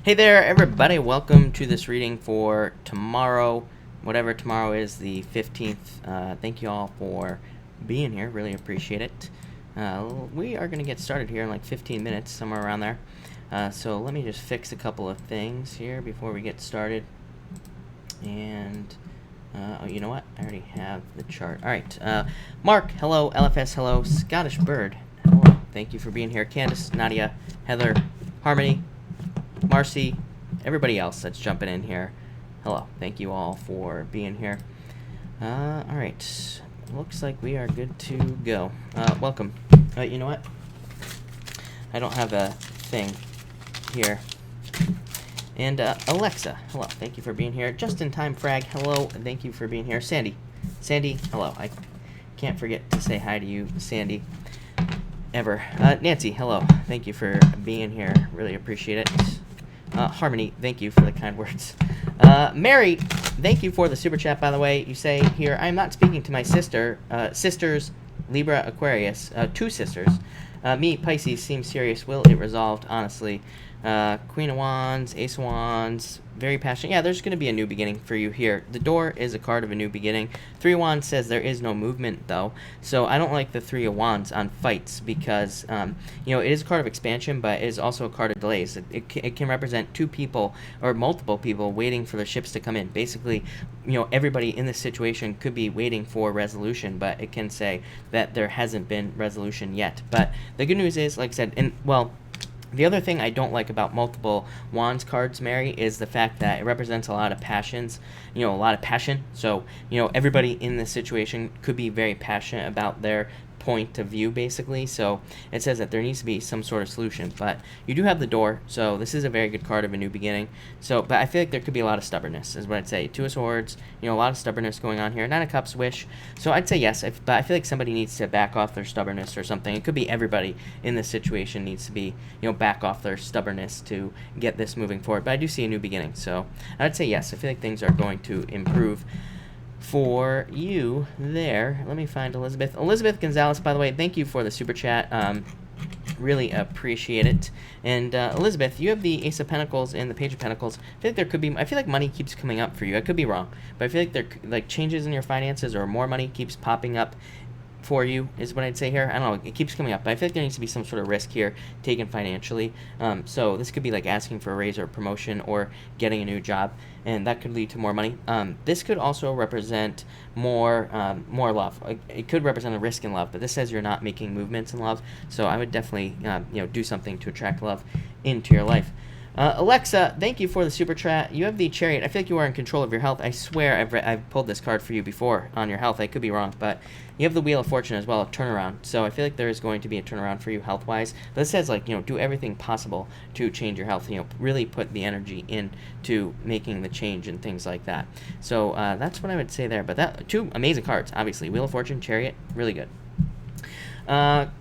Hey there, everybody. Welcome to this reading for tomorrow, whatever tomorrow is, the 15th. Thank you all for being here. Really appreciate it. We are going to get started here in like 15 minutes, somewhere around there. So let me just fix a couple of things here before we get started. And, oh, you know what? I already have the chart. All right. Mark, hello. LFS, hello. Scottish Bird, hello. Thank you for being here. Candace, Nadia, Heather, Harmony, Marcy, everybody else that's jumping in here, hello. Thank you all for being here. All right. Looks like we are good to go. Welcome. You know what? I don't have a thing here. And Alexa, hello. Thank you for being here. Just in time, Frag, hello. Thank you for being here. Sandy, hello. I can't forget to say hi to you, Sandy. Ever. Nancy, hello. Thank you for being here. Really appreciate it. Harmony, thank you for the kind words. Mary, thank you for the super chat, by the way. You say here, I'm not speaking to my sisters, Libra, Aquarius, two sisters. Me, Pisces, seems serious. Will it resolved? Honestly. Queen of Wands, Ace of Wands, very passionate. Yeah, there's going to be a new beginning for you here. The Door is a card of a new beginning. Three of Wands says there is no movement, though. So I don't like the Three of Wands on fights because, it is a card of expansion, but it is also a card of delays. It can represent two people or multiple people waiting for the ships to come in. Basically, everybody in this situation could be waiting for resolution, but it can say that there hasn't been resolution yet. But the good news is, like I said, the other thing I don't like about multiple Wands cards, Mary, is the fact that it represents a lot of passions, a lot of passion. So, everybody in this situation could be very passionate about their point of view, basically. So it says that there needs to be some sort of solution, but you do have the Door, so this is a very good card of a new beginning. So, but I feel like there could be a lot of stubbornness, is what I'd say. Two of Swords, a lot of stubbornness going on here. Nine of Cups, Wish. So I'd say yes, but I feel like somebody needs to back off their stubbornness or something. It could be everybody in this situation needs to be, back off their stubbornness to get this moving forward. But I do see a new beginning, so I'd say yes. I feel like things are going to improve for you there. Let me find Elizabeth. Elizabeth Gonzalez, by the way, thank you for the super chat. Really appreciate it. And Elizabeth, you have the Ace of Pentacles and the Page of Pentacles. I feel like money keeps coming up for you. I could be wrong, but I feel like there like changes in your finances or more money keeps popping up for you, is what I'd say here. I don't know, it keeps coming up, but I feel like there needs to be some sort of risk here taken financially. So this could be like asking for a raise or a promotion or getting a new job, and that could lead to more money. This could also represent more love. It could represent a risk in love, but this says you're not making movements in love, so I would definitely do something to attract love into your life. Alexa, thank you for the super chat. You have the Chariot. I feel like you are in control of your health. I swear I've pulled this card for you before on your health. I could be wrong, but you have the Wheel of Fortune as well, a turnaround. So I feel like there is going to be a turnaround for you health-wise. But it says, do everything possible to change your health. Really put the energy into making the change and things like that. So that's what I would say there. But two amazing cards, obviously. Wheel of Fortune, Chariot, really good.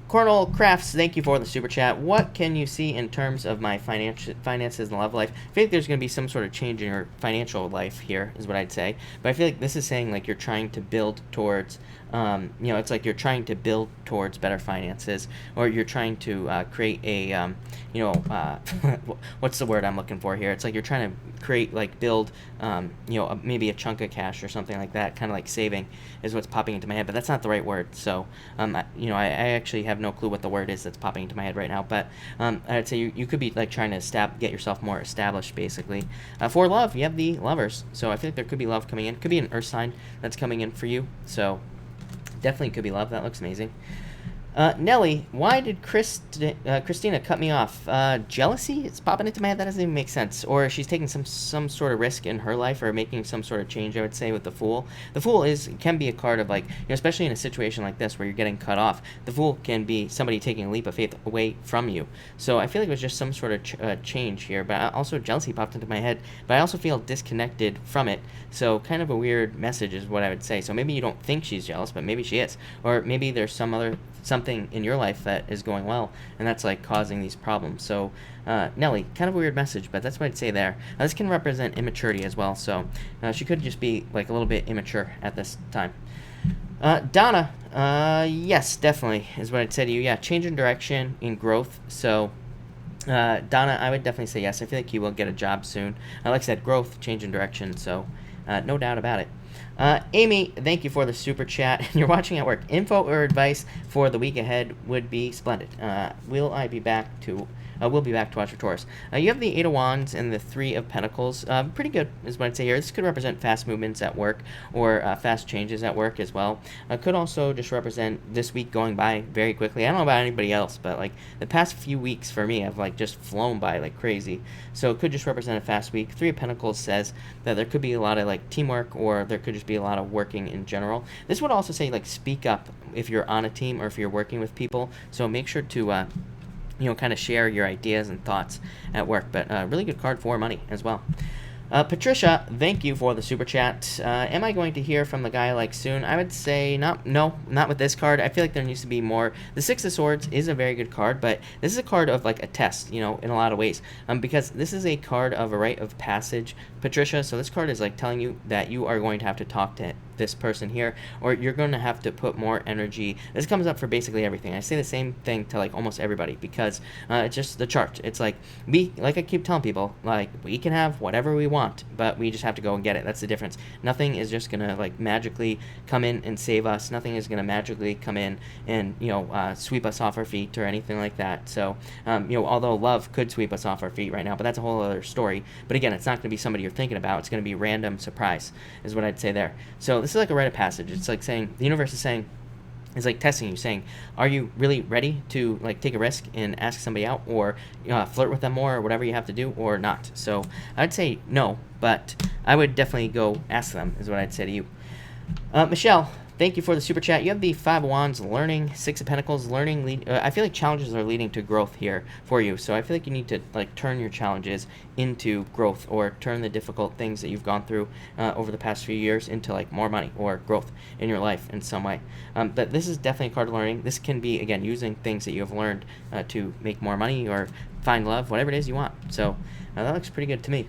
Cornell Crafts, thank you for the super chat. What can you see in terms of my finances and love life? I feel like there's going to be some sort of change in your financial life here, is what I'd say. But I feel like this is saying like you're trying to build towards, it's like you're trying to build towards better finances, or you're trying to create a, what's the word I'm looking for here? It's like you're trying to create, build, maybe a chunk of cash or something like that, kind of like saving is what's popping into my head, but that's not the right word. So, I actually have no clue what the word is that's popping into my head right now, but I'd say you could be trying to get yourself more established, basically. For love, you have the Lovers, so I feel like there could be love coming in. Could be an earth sign that's coming in for you, so definitely could be love. That looks amazing. Nelly, why did Christina cut me off? Jealousy? It's popping into my head. That doesn't even make sense. Or she's taking some sort of risk in her life or making some sort of change, I would say, with the Fool. The Fool can be a card of, especially in a situation like this where you're getting cut off, the Fool can be somebody taking a leap of faith away from you. So I feel like it was just some sort of change here. But also jealousy popped into my head. But I also feel disconnected from it. So kind of a weird message is what I would say. So maybe you don't think she's jealous, but maybe she is. Or maybe there's something in your life that is going well, and that's causing these problems. So Nelly, kind of a weird message, but that's what I'd say there. This can represent immaturity as well, so she could just be a little bit immature at this time. Donna, yes, definitely is what I'd say to you. Yeah, change in direction, in growth. So Donna, I would definitely say yes. I feel like you will get a job soon. Like I said, growth, change in direction, so no doubt about it. Amy, thank you for the super chat. You're watching at work. Info or advice for the week ahead would be splendid. Will I be back to... we'll be back to watch for Taurus. You have the Eight of Wands and the Three of Pentacles. Pretty good is what I'd say here. This could represent fast movements at work or fast changes at work as well. Could also just represent this week going by very quickly. I don't know about anybody else, but like the past few weeks for me have like just flown by like crazy. So it could just represent a fast week. Three of Pentacles says that there could be a lot of like teamwork, or there could just be a lot of working in general. This would also say like speak up if you're on a team or if you're working with people. So make sure to kind of share your ideas and thoughts at work. But really good card for money as well. Patricia, thank you for the super chat. Am I going to hear from the guy like soon? I would say not with this card. I feel like there needs to be more. The Six of Swords is a very good card, but this is a card of like a test, in a lot of ways. Because this is a card of a rite of passage, Patricia. So this card is like telling you that you are going to have to talk to this person here, or you're going to have to put more energy. This comes up for basically everything. I say the same thing to like almost everybody, because it's just the chart. It's like I keep telling people, like we can have whatever we want, but we just have to go and get it. That's the difference. Nothing is just gonna like magically come in and save us. Nothing is gonna magically come in and sweep us off our feet or anything like that. So although love could sweep us off our feet right now, but that's a whole other story. But again, it's not gonna be somebody you're thinking about. It's gonna be random surprise, is what I'd say there. So this is like a rite of passage. It's like saying, the universe is saying, it's like testing you, saying, are you really ready to like take a risk and ask somebody out, or flirt with them more, or whatever you have to do, or not? So I'd say no, but I would definitely go ask them, is what I'd say to you. Michelle, thank you for the super chat. You have the Five of Wands, learning, Six of Pentacles, learning. I feel like challenges are leading to growth here for you. So I feel like you need to like turn your challenges into growth, or turn the difficult things that you've gone through over the past few years into like more money or growth in your life in some way. But this is definitely a card of learning. This can be, again, using things that you have learned to make more money or find love, whatever it is you want. So that looks pretty good to me.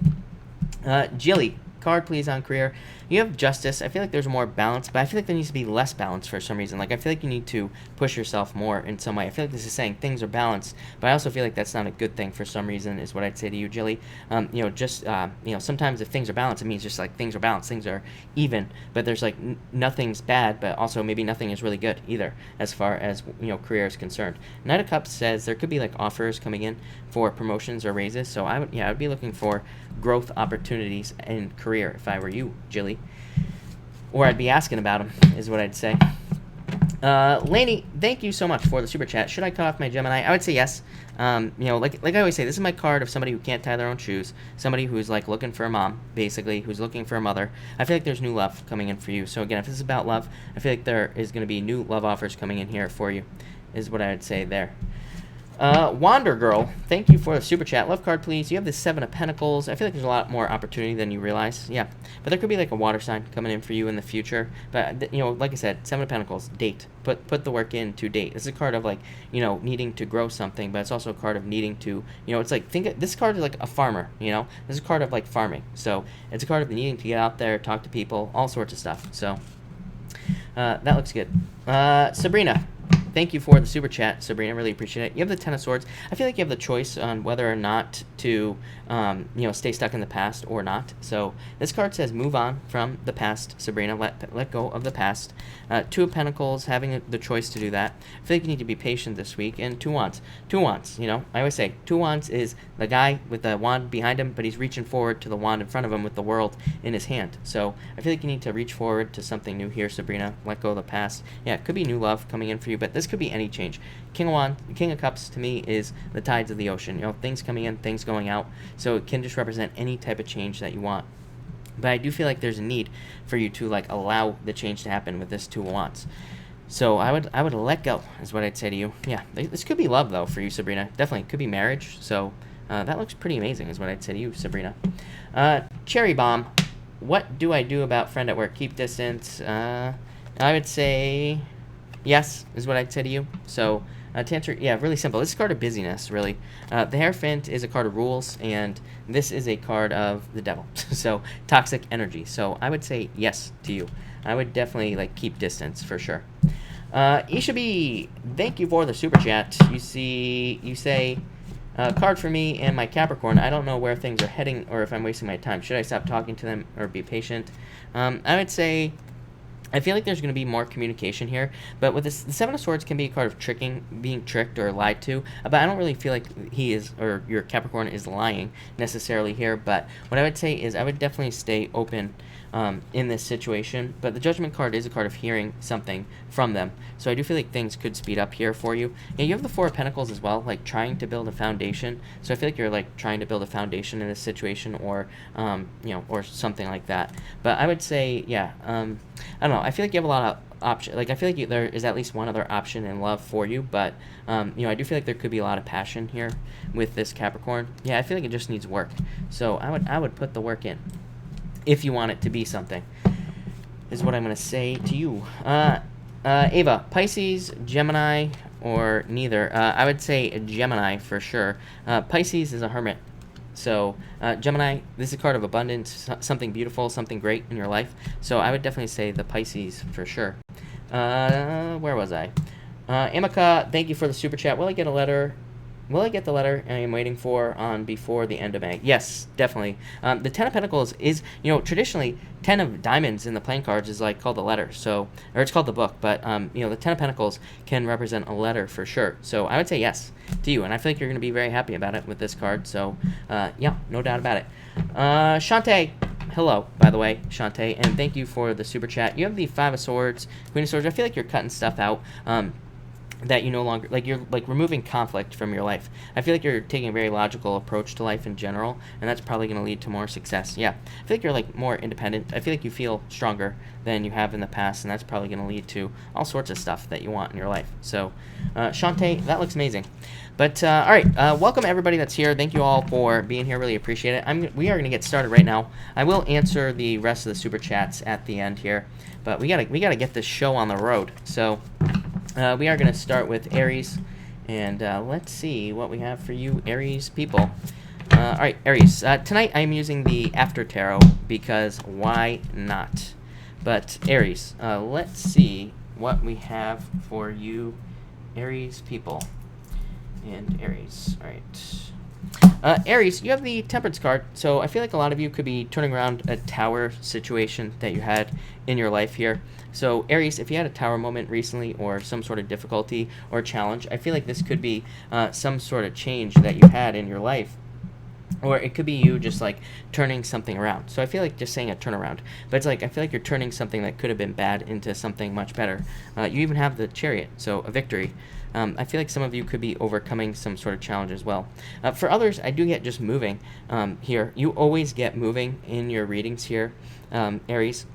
Jilly, card please on career. You have Justice. I feel like there's more balance, but I feel like there needs to be less balance for some reason. Like I feel like you need to push yourself more in some way. I feel like this is saying things are balanced, but I also feel like that's not a good thing for some reason, is what I'd say to you, Jilly. Sometimes if things are balanced, it means just like things are balanced, things are even, but there's like nothing's bad, but also maybe nothing is really good either, as far as career is concerned. Knight of Cups says there could be like offers coming in for promotions or raises, so I would be looking for growth opportunities in career if I were you, Jilly. Or I'd be asking about them, is what I'd say. Lainey, thank you so much for the super chat. Should I cut off my Gemini? I would say yes. Like I always say, this is my card of somebody who can't tie their own shoes. Somebody who's like looking for a mom, basically, who's looking for a mother. I feel like there's new love coming in for you. So again, if this is about love, I feel like there is going to be new love offers coming in here for you, is what I would say there. Wander Girl, thank you for the super chat. Love card, please. You have the Seven of Pentacles. I feel like there's a lot more opportunity than you realize. Yeah, but there could be like a water sign coming in for you in the future. But like I said, Seven of Pentacles, date. Put the work in to date. This is a card of like needing to grow something, but it's also a card of needing to it's like this card is like a farmer. This is a card of like farming. So it's a card of needing to get out there, talk to people, all sorts of stuff. So that looks good. Sabrina, thank you for the super chat, Sabrina. Really appreciate it. You have the Ten of Swords. I feel like you have the choice on whether or not to, stay stuck in the past or not. So this card says move on from the past, Sabrina. Let go of the past. Two of Pentacles, having the choice to do that. I feel like you need to be patient this week. And Two Wands. Two Wands, I always say Two Wands is the guy with the wand behind him, but he's reaching forward to the wand in front of him with the world in his hand. So I feel like you need to reach forward to something new here, Sabrina. Let go of the past. Yeah, it could be new love coming in for you, but this could be any change. King of Cups to me is the tides of the ocean. Things coming in, things going out. So it can just represent any type of change that you want. But I do feel like there's a need for you to like allow the change to happen with this Two of Wands. So I would let go, is what I'd say to you. Yeah, this could be love though for you, Sabrina. Definitely could be marriage. So that looks pretty amazing, is what I'd say to you, Sabrina. Cherry Bomb, what do I do about friend at work? Keep distance. I would say yes, is what I'd say to you. So to answer, yeah, really simple. This is a card of busyness, really. The Hierophant is a card of rules, and this is a card of the devil. So toxic energy. So I would say yes to you. I would definitely like keep distance for sure. Ishabi, thank you for the super chat. You say Card for me and my Capricorn. I don't know where things are heading or if I'm wasting my time. Should I stop talking to them or be patient? I would say I feel like there's going to be more communication here, but with this, the Seven of Swords can be a card of being tricked or lied to, but I don't really feel like he is, or your Capricorn is lying necessarily here, but what I would say is I would definitely stay open in this situation, but the Judgment card is a card of hearing something from them, so I do feel like things could speed up here for you. And you have the Four of Pentacles as well, like trying to build a foundation, so I feel like you're like trying to build a foundation in this situation, or or something like that. But I would say, yeah, I don't know, I feel like you have a lot of option. Like I feel like there is at least one other option in love for you, but I do feel like there could be a lot of passion here with this Capricorn. Yeah, I feel like it just needs work, so I would put the work in if you want it to be something, is what I'm going to say to you. Ava, Pisces, Gemini, or neither? I would say Gemini for sure. Pisces is a hermit. So Gemini, this is a card of abundance, something beautiful, something great in your life. So I would definitely say the Pisces for sure. Where was I? Amika, thank you for the super chat. Will I get a letter? Will I get the letter I am waiting for on before the end of May? Yes, definitely. The Ten of Pentacles is, traditionally, Ten of Diamonds in the playing cards is like called the letter, so, or it's called the book, but, the Ten of Pentacles can represent a letter for sure. So I would say yes to you, and I feel like you're going to be very happy about it with this card, so, yeah, no doubt about it. Shantae, hello, by the way, Shantae, and thank you for the super chat. You have the Five of Swords, Queen of Swords. I feel like you're cutting stuff out. That you no longer, like you're like removing conflict from your life. I feel like you're taking a very logical approach to life in general, and that's probably going to lead to more success. Yeah, I feel like you're like more independent. I feel like you feel stronger than you have in the past, and that's probably going to lead to all sorts of stuff that you want in your life. So, Shantae, that looks amazing. But all right, welcome everybody that's here. Thank you all for being here. Really appreciate it. We are going to get started right now. I will answer the rest of the super chats at the end here, but we gotta get this show on the road. So. We are going to start with Aries, and let's see what we have for you, Aries people. All right, Aries. Tonight I'm using the After Tarot because why not? But Aries, let's see what we have for you, Aries people. And Aries, all right. Aries, you have the Temperance card, so I feel like a lot of you could be turning around a tower situation that you had in your life here. So Aries, if you had a tower moment recently or some sort of difficulty or challenge, I feel like this could be some sort of change that you had in your life. Or it could be you just like turning something around. So I feel like just saying a turnaround. But it's like I feel like you're turning something that could have been bad into something much better. You even have the Chariot, so a victory. I feel like some of you could be overcoming some sort of challenge as well. For others, I do get just moving here. You always get moving in your readings here, Aries.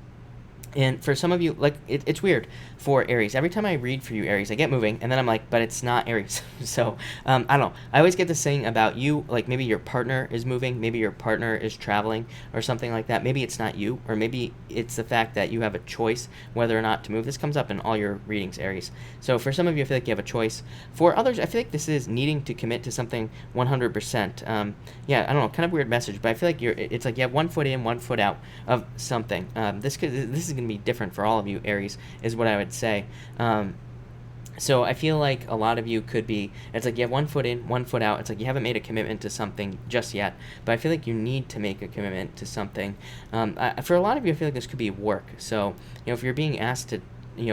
And for some of you, like, it's weird for Aries. Every time I read for you, Aries, I get moving, and then I'm like, but it's not Aries. So, I don't know. I always get this thing about you, like maybe your partner is moving, maybe your partner is traveling, or something like that. Maybe it's not you, or maybe it's the fact that you have a choice whether or not to move. This comes up in all your readings, Aries. So for some of you, I feel like you have a choice. For others, I feel like this is needing to commit to something 100%. Yeah, I don't know, kind of weird message, but I feel like it's like you have 1 foot in, 1 foot out of something. This is going to be different for all of you, Aries, is what I would say. So I feel like a lot of you could be, it's like you have 1 foot in, 1 foot out. It's like you haven't made a commitment to something just yet, but I feel like you need to make a commitment to something. For a lot of you, I feel like this could be work. So, if you're being asked to,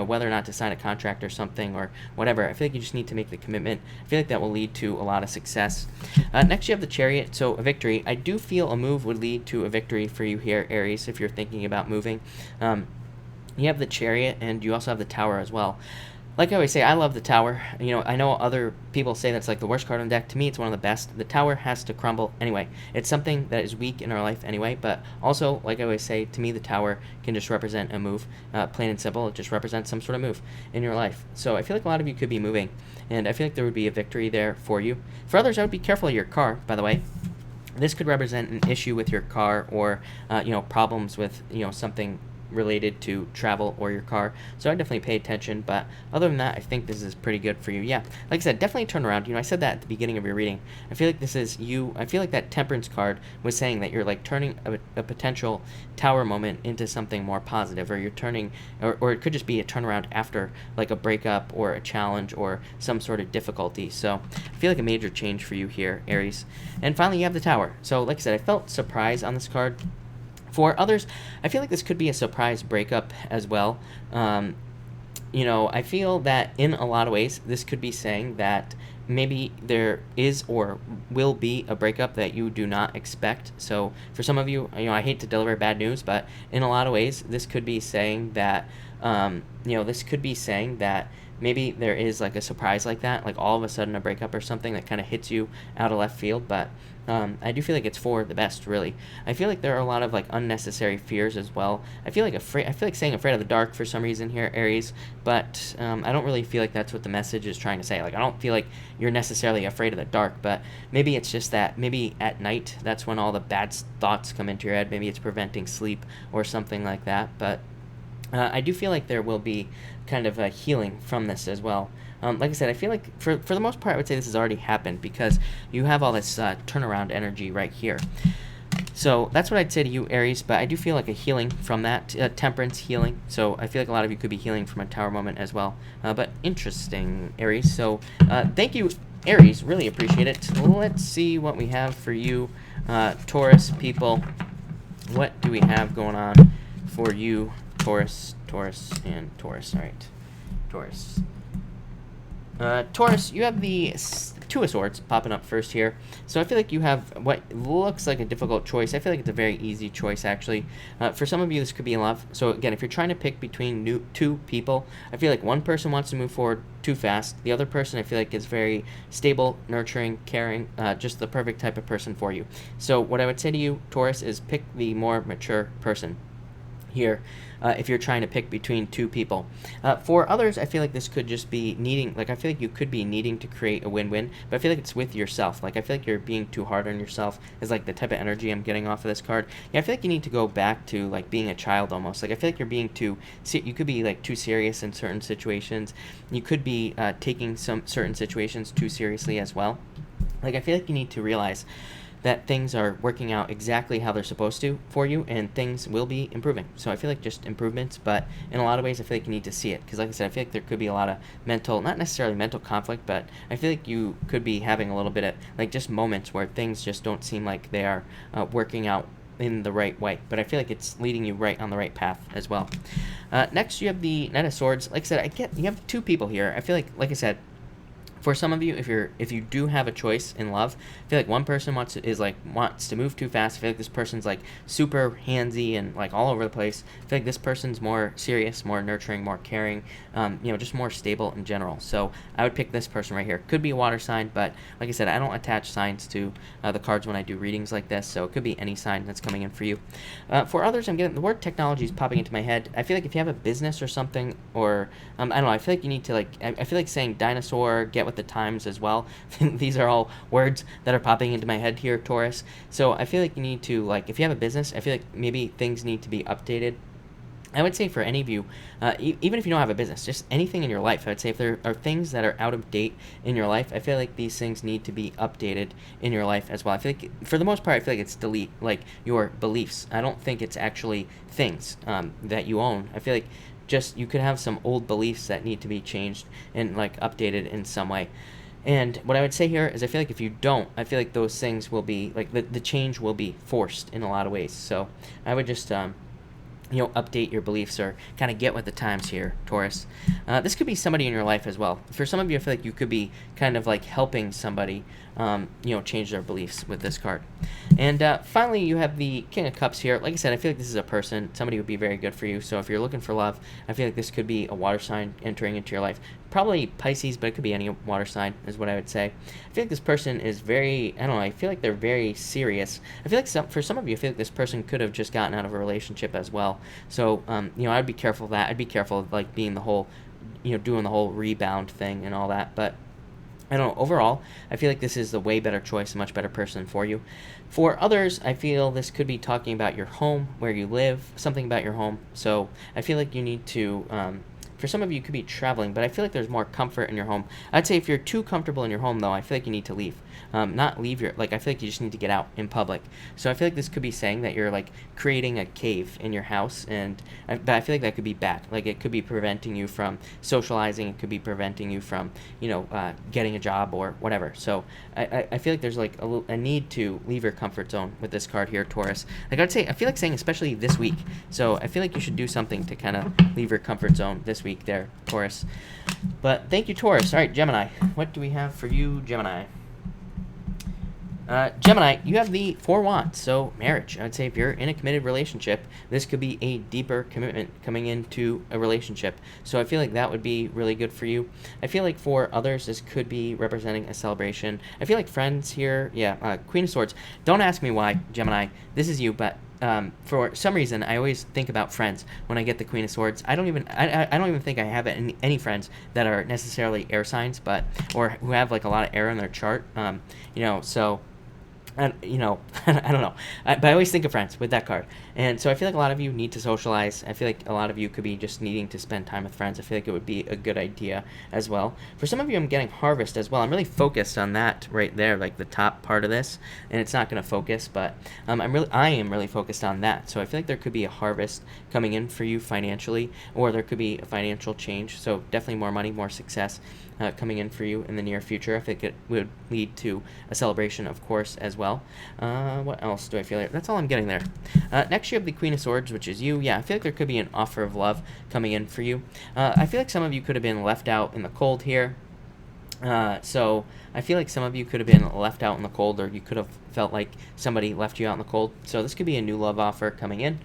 whether or not to sign a contract or something or whatever, I feel like you just need to make the commitment. I feel like that will lead to a lot of success. Next, you have the Chariot, so a victory. I do feel a move would lead to a victory for you here, Aries, if you're thinking about moving. You have the Chariot, and you also have the Tower as well. Like I always say, I love the Tower. I know other people say that's like the worst card on the deck. To me, it's one of the best. The Tower has to crumble anyway. It's something that is weak in our life anyway, but also, like I always say, to me, the Tower can just represent a move. Plain and simple, it just represents some sort of move in your life. So I feel like a lot of you could be moving, and I feel like there would be a victory there for you. For others, I would be careful of your car, by the way. This could represent an issue with your car or, problems with, something related to travel or your car, so I definitely pay attention. But other than that, I think this is pretty good for you. Yeah, like I said, definitely turn around. I said that at the beginning of your reading. I feel like this is you. I feel like that Temperance card was saying that you're like turning a potential tower moment into something more positive, or you're turning, or it could just be a turnaround after like a breakup or a challenge or some sort of difficulty. So I feel feel like a major change for you here, Aries. And finally, you have the Tower. So like I said, I felt surprise on this card. For others, I feel like this could be a surprise breakup as well. I feel that in a lot of ways, this could be saying that maybe there is or will be a breakup that you do not expect. So for some of you, I hate to deliver bad news, but in a lot of ways, this could be saying that, maybe there is like a surprise like that, like all of a sudden a breakup or something that kind of hits you out of left field. But I do feel like it's for the best, really. I feel like there are a lot of like unnecessary fears as well. I feel like saying afraid of the dark for some reason here, Aries, but I don't really feel like that's what the message is trying to say. Like, I don't feel like you're necessarily afraid of the dark, but maybe it's just that maybe at night, that's when all the bad thoughts come into your head. Maybe it's preventing sleep or something like that. But I do feel like there will be kind of a healing from this as well. Like I said, I feel like for the most part, I would say this has already happened because you have all this turnaround energy right here. So that's what I'd say to you, Aries, but I do feel like a healing from that, temperance healing. So I feel like a lot of you could be healing from a Tower moment as well. But interesting, Aries. So thank you, Aries. Really appreciate it. Let's see what we have for you, Taurus people. What do we have going on for you, Taurus, and Taurus? All right, Taurus. Taurus, you have the Two of Swords popping up first here. So I feel like you have what looks like a difficult choice. I feel like it's a very easy choice, actually. For some of you, this could be in love. So again, if you're trying to pick between two people, I feel like one person wants to move forward too fast. The other person, I feel like, is very stable, nurturing, caring, just the perfect type of person for you. So what I would say to you, Taurus, is pick the more mature person here if you're trying to pick between two people. For others, I feel like this could just be needing, like I feel like you could be needing to create a win-win, but I feel like it's with yourself. Like I feel like you're being too hard on yourself is like the type of energy I'm getting off of this card. Yeah, I feel like you need to go back to like being a child almost. Like I feel like you're being you could be like too serious in certain situations. You could be taking some certain situations too seriously as well. Like I feel like you need to realize that things are working out exactly how they're supposed to for you, and things will be improving. So I feel like just improvements, but in a lot of ways, I feel like you need to see it. Because like I said, I feel like there could be a lot of mental, not necessarily mental conflict, but I feel like you could be having a little bit of, like, just moments where things just don't seem like they are working out in the right way. But I feel like it's leading you right on the right path as well. Next, you have the Knight of Swords. Like I said, you have two people here. I feel like I said, for some of you, if you do have a choice in love, I feel like one person wants to move too fast. I feel like this person's like super handsy and like all over the place. I feel like this person's more serious, more nurturing, more caring, just more stable in general. So I would pick this person right here. Could be a water sign, but like I said, I don't attach signs to the cards when I do readings like this, so it could be any sign that's coming in for you. For others, I'm getting the word technology is popping into my head. I feel like if you have a business or something, or I don't know, I feel like you need to I feel like saying dinosaur, get with the times as well. These are all words that are popping into my head here, Taurus. So I feel like you need to, if you have a business, I feel like maybe things need to be updated. I would say for any of you, even if you don't have a business, just anything in your life, I would say if there are things that are out of date in your life, I feel like these things need to be updated in your life as well. I feel like, for the most part, I feel like it's your beliefs. I don't think it's actually things that you own. I feel like just you could have some old beliefs that need to be changed and updated in some way. And what I would say here is I feel like if you don't, I feel like those things will be the change will be forced in a lot of ways. So I would just update your beliefs or kind of get with the times here, Taurus. This could be somebody in your life as well. For some of you, I feel like you could be kind of helping somebody change their beliefs with this card. And finally, you have the King of Cups here. Like I said, I feel like this is a person. Somebody would be very good for you. So if you're looking for love, I feel like this could be a water sign entering into your life. Probably Pisces, but it could be any water sign is what I would say. I feel like this person is very, I don't know, I feel like they're very serious. I feel like for some of you, I feel like this person could have just gotten out of a relationship as well. So, I'd be careful of that. I'd be careful of being the whole, doing the whole rebound thing and all that. But I don't know, overall, I feel like this is the way better choice, a much better person for you. For others, I feel this could be talking about your home, where you live, something about your home. So I feel like you need to, for some of you, you could be traveling, but I feel like there's more comfort in your home. I'd say if you're too comfortable in your home, though, I feel like you need to leave. Not leave your, like, I feel like you just need to get out in public. So I feel like this could be saying that you're, like, creating a cave in your house, but I feel like that could be bad. Like, it could be preventing you from socializing. It could be preventing you from, getting a job or whatever. So I feel like there's, like, a need to leave your comfort zone with this card here, Taurus. Like, I feel like saying especially this week. So I feel like you should do something to kind of leave your comfort zone this week there, Taurus. But thank you, Taurus. All right, Gemini. What do we have for you, Gemini? Gemini, you have the Four Wands, so marriage. I'd say if you're in a committed relationship, this could be a deeper commitment coming into a relationship. So I feel like that would be really good for you. I feel like for others, this could be representing a celebration. I feel like friends here, Queen of Swords. Don't ask me why, Gemini. This is you, but for some reason, I always think about friends when I get the Queen of Swords. I don't even think I have any friends that are necessarily air signs, or who have like a lot of air in their chart. So. I don't know. But I always think of friends with that card. And so I feel like a lot of you need to socialize. I feel like a lot of you could be just needing to spend time with friends. I feel like it would be a good idea as well. For some of you, I'm getting harvest as well. I'm really focused on that right there, like the top part of this. And it's not going to focus, but I am really focused on that. So I feel like there could be a harvest coming in for you financially, or there could be a financial change. So definitely more money, more success coming in for you in the near future. I think it would lead to a celebration, of course, as well. What else do I feel like? That's all I'm getting there. Next, you have the Queen of Swords, which is you. Yeah, I feel like there could be an offer of love coming in for you. I feel like some of you could have been left out in the cold here. So I feel like some of you could have been left out in the cold, or you could have felt like somebody left you out in the cold. So this could be a new love offer coming in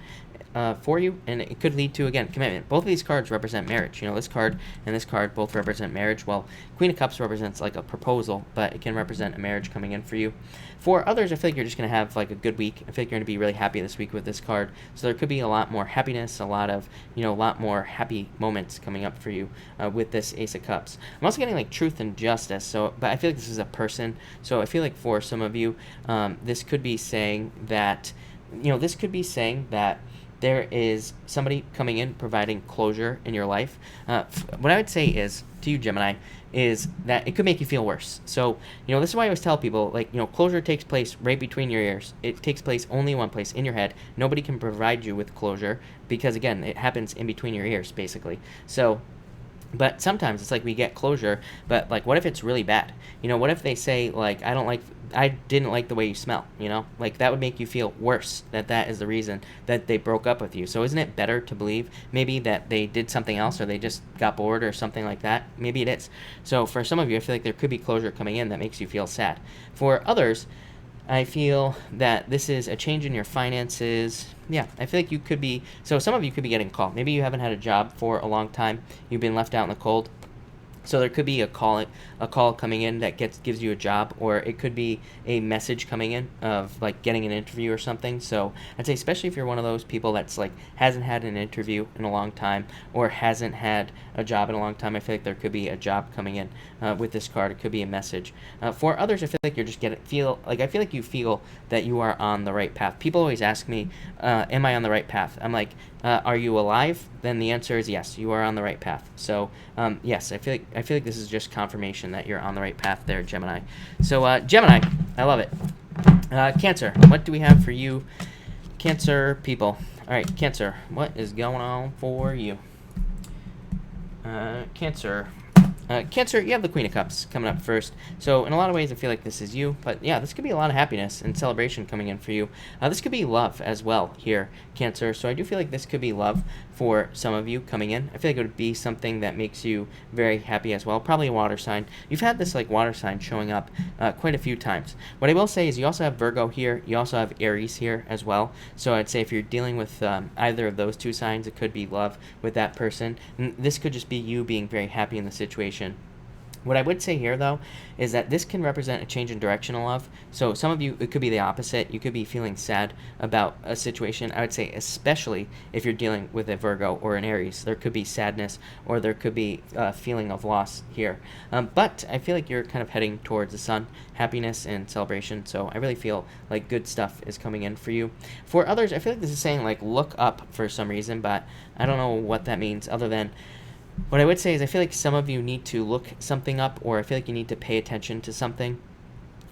for you, and it could lead to, again, commitment. Both of these cards represent marriage. This card and this card both represent marriage. Well, Queen of Cups represents like a proposal, but it can represent a marriage coming in for you. For others, I feel like you're just going to have like a good week. I feel like you're going to be really happy this week with this card. So there could be a lot more happiness, a lot more happy moments coming up for you with this Ace of Cups. I'm also getting like truth and justice. But I feel like this is a person. So I feel like for some of you, this could be saying that, there is somebody coming in providing closure in your life. What I would say is, to you, Gemini, is that it could make you feel worse. So, this is why I always tell people, closure takes place right between your ears. It takes place only one place, in your head. Nobody can provide you with closure because, again, it happens in between your ears, basically. So, but sometimes it's like we get closure, but like, what if it's really bad? What if they say like, I didn't like the way you smell, like that would make you feel worse, that is the reason that they broke up with you. So isn't it better to believe maybe that they did something else, or they just got bored or something like that? Maybe it is. So for some of you, I feel like there could be closure coming in that makes you feel sad. For others, I feel that this is a change in your finances. Yeah, I feel like you could be, so some of you could be getting a call. Maybe you haven't had a job for a long time. You've been left out in the cold. So there could be a call coming in that gives you a job, or it could be a message coming in of like getting an interview or something. So I'd say, especially if you're one of those people that's like hasn't had an interview in a long time, or hasn't had a job in a long time, I feel like there could be a job coming in with this card. It could be a message. For others, I feel like you're just I feel like you feel that you are on the right path. People always ask me, am I on the right path? I'm like, are you alive? Then the answer is yes, you are on the right path. So yes, I feel like this is just confirmation that you're on the right path there, Gemini. So Gemini, I love it. Cancer, what do we have for you, Cancer people? All right, Cancer, what is going on for you? Cancer. Cancer, you have the Queen of Cups coming up first. So in a lot of ways, I feel like this is you. But yeah, this could be a lot of happiness and celebration coming in for you. This could be love as well here, Cancer. So I do feel like this could be love for some of you coming in. I feel like it would be something that makes you very happy as well. Probably a water sign. You've had this like water sign showing up quite a few times. What I will say is you also have Virgo here. You also have Aries here as well. So I'd say if you're dealing with either of those two signs, it could be love with that person. And this could just be you being very happy in the situation. What I would say here, though, is that this can represent a change in direction in love. So some of you, it could be the opposite. You could be feeling sad about a situation. I would say especially if you're dealing with a Virgo or an Aries. There could be sadness, or there could be a feeling of loss here. But I feel like you're kind of heading towards the sun, happiness and celebration. So I really feel like good stuff is coming in for you. For others, I feel like this is saying like look up for some reason, but I don't know what that means other than What I would say is I feel like some of you need to look something up, or I feel like you need to pay attention to something.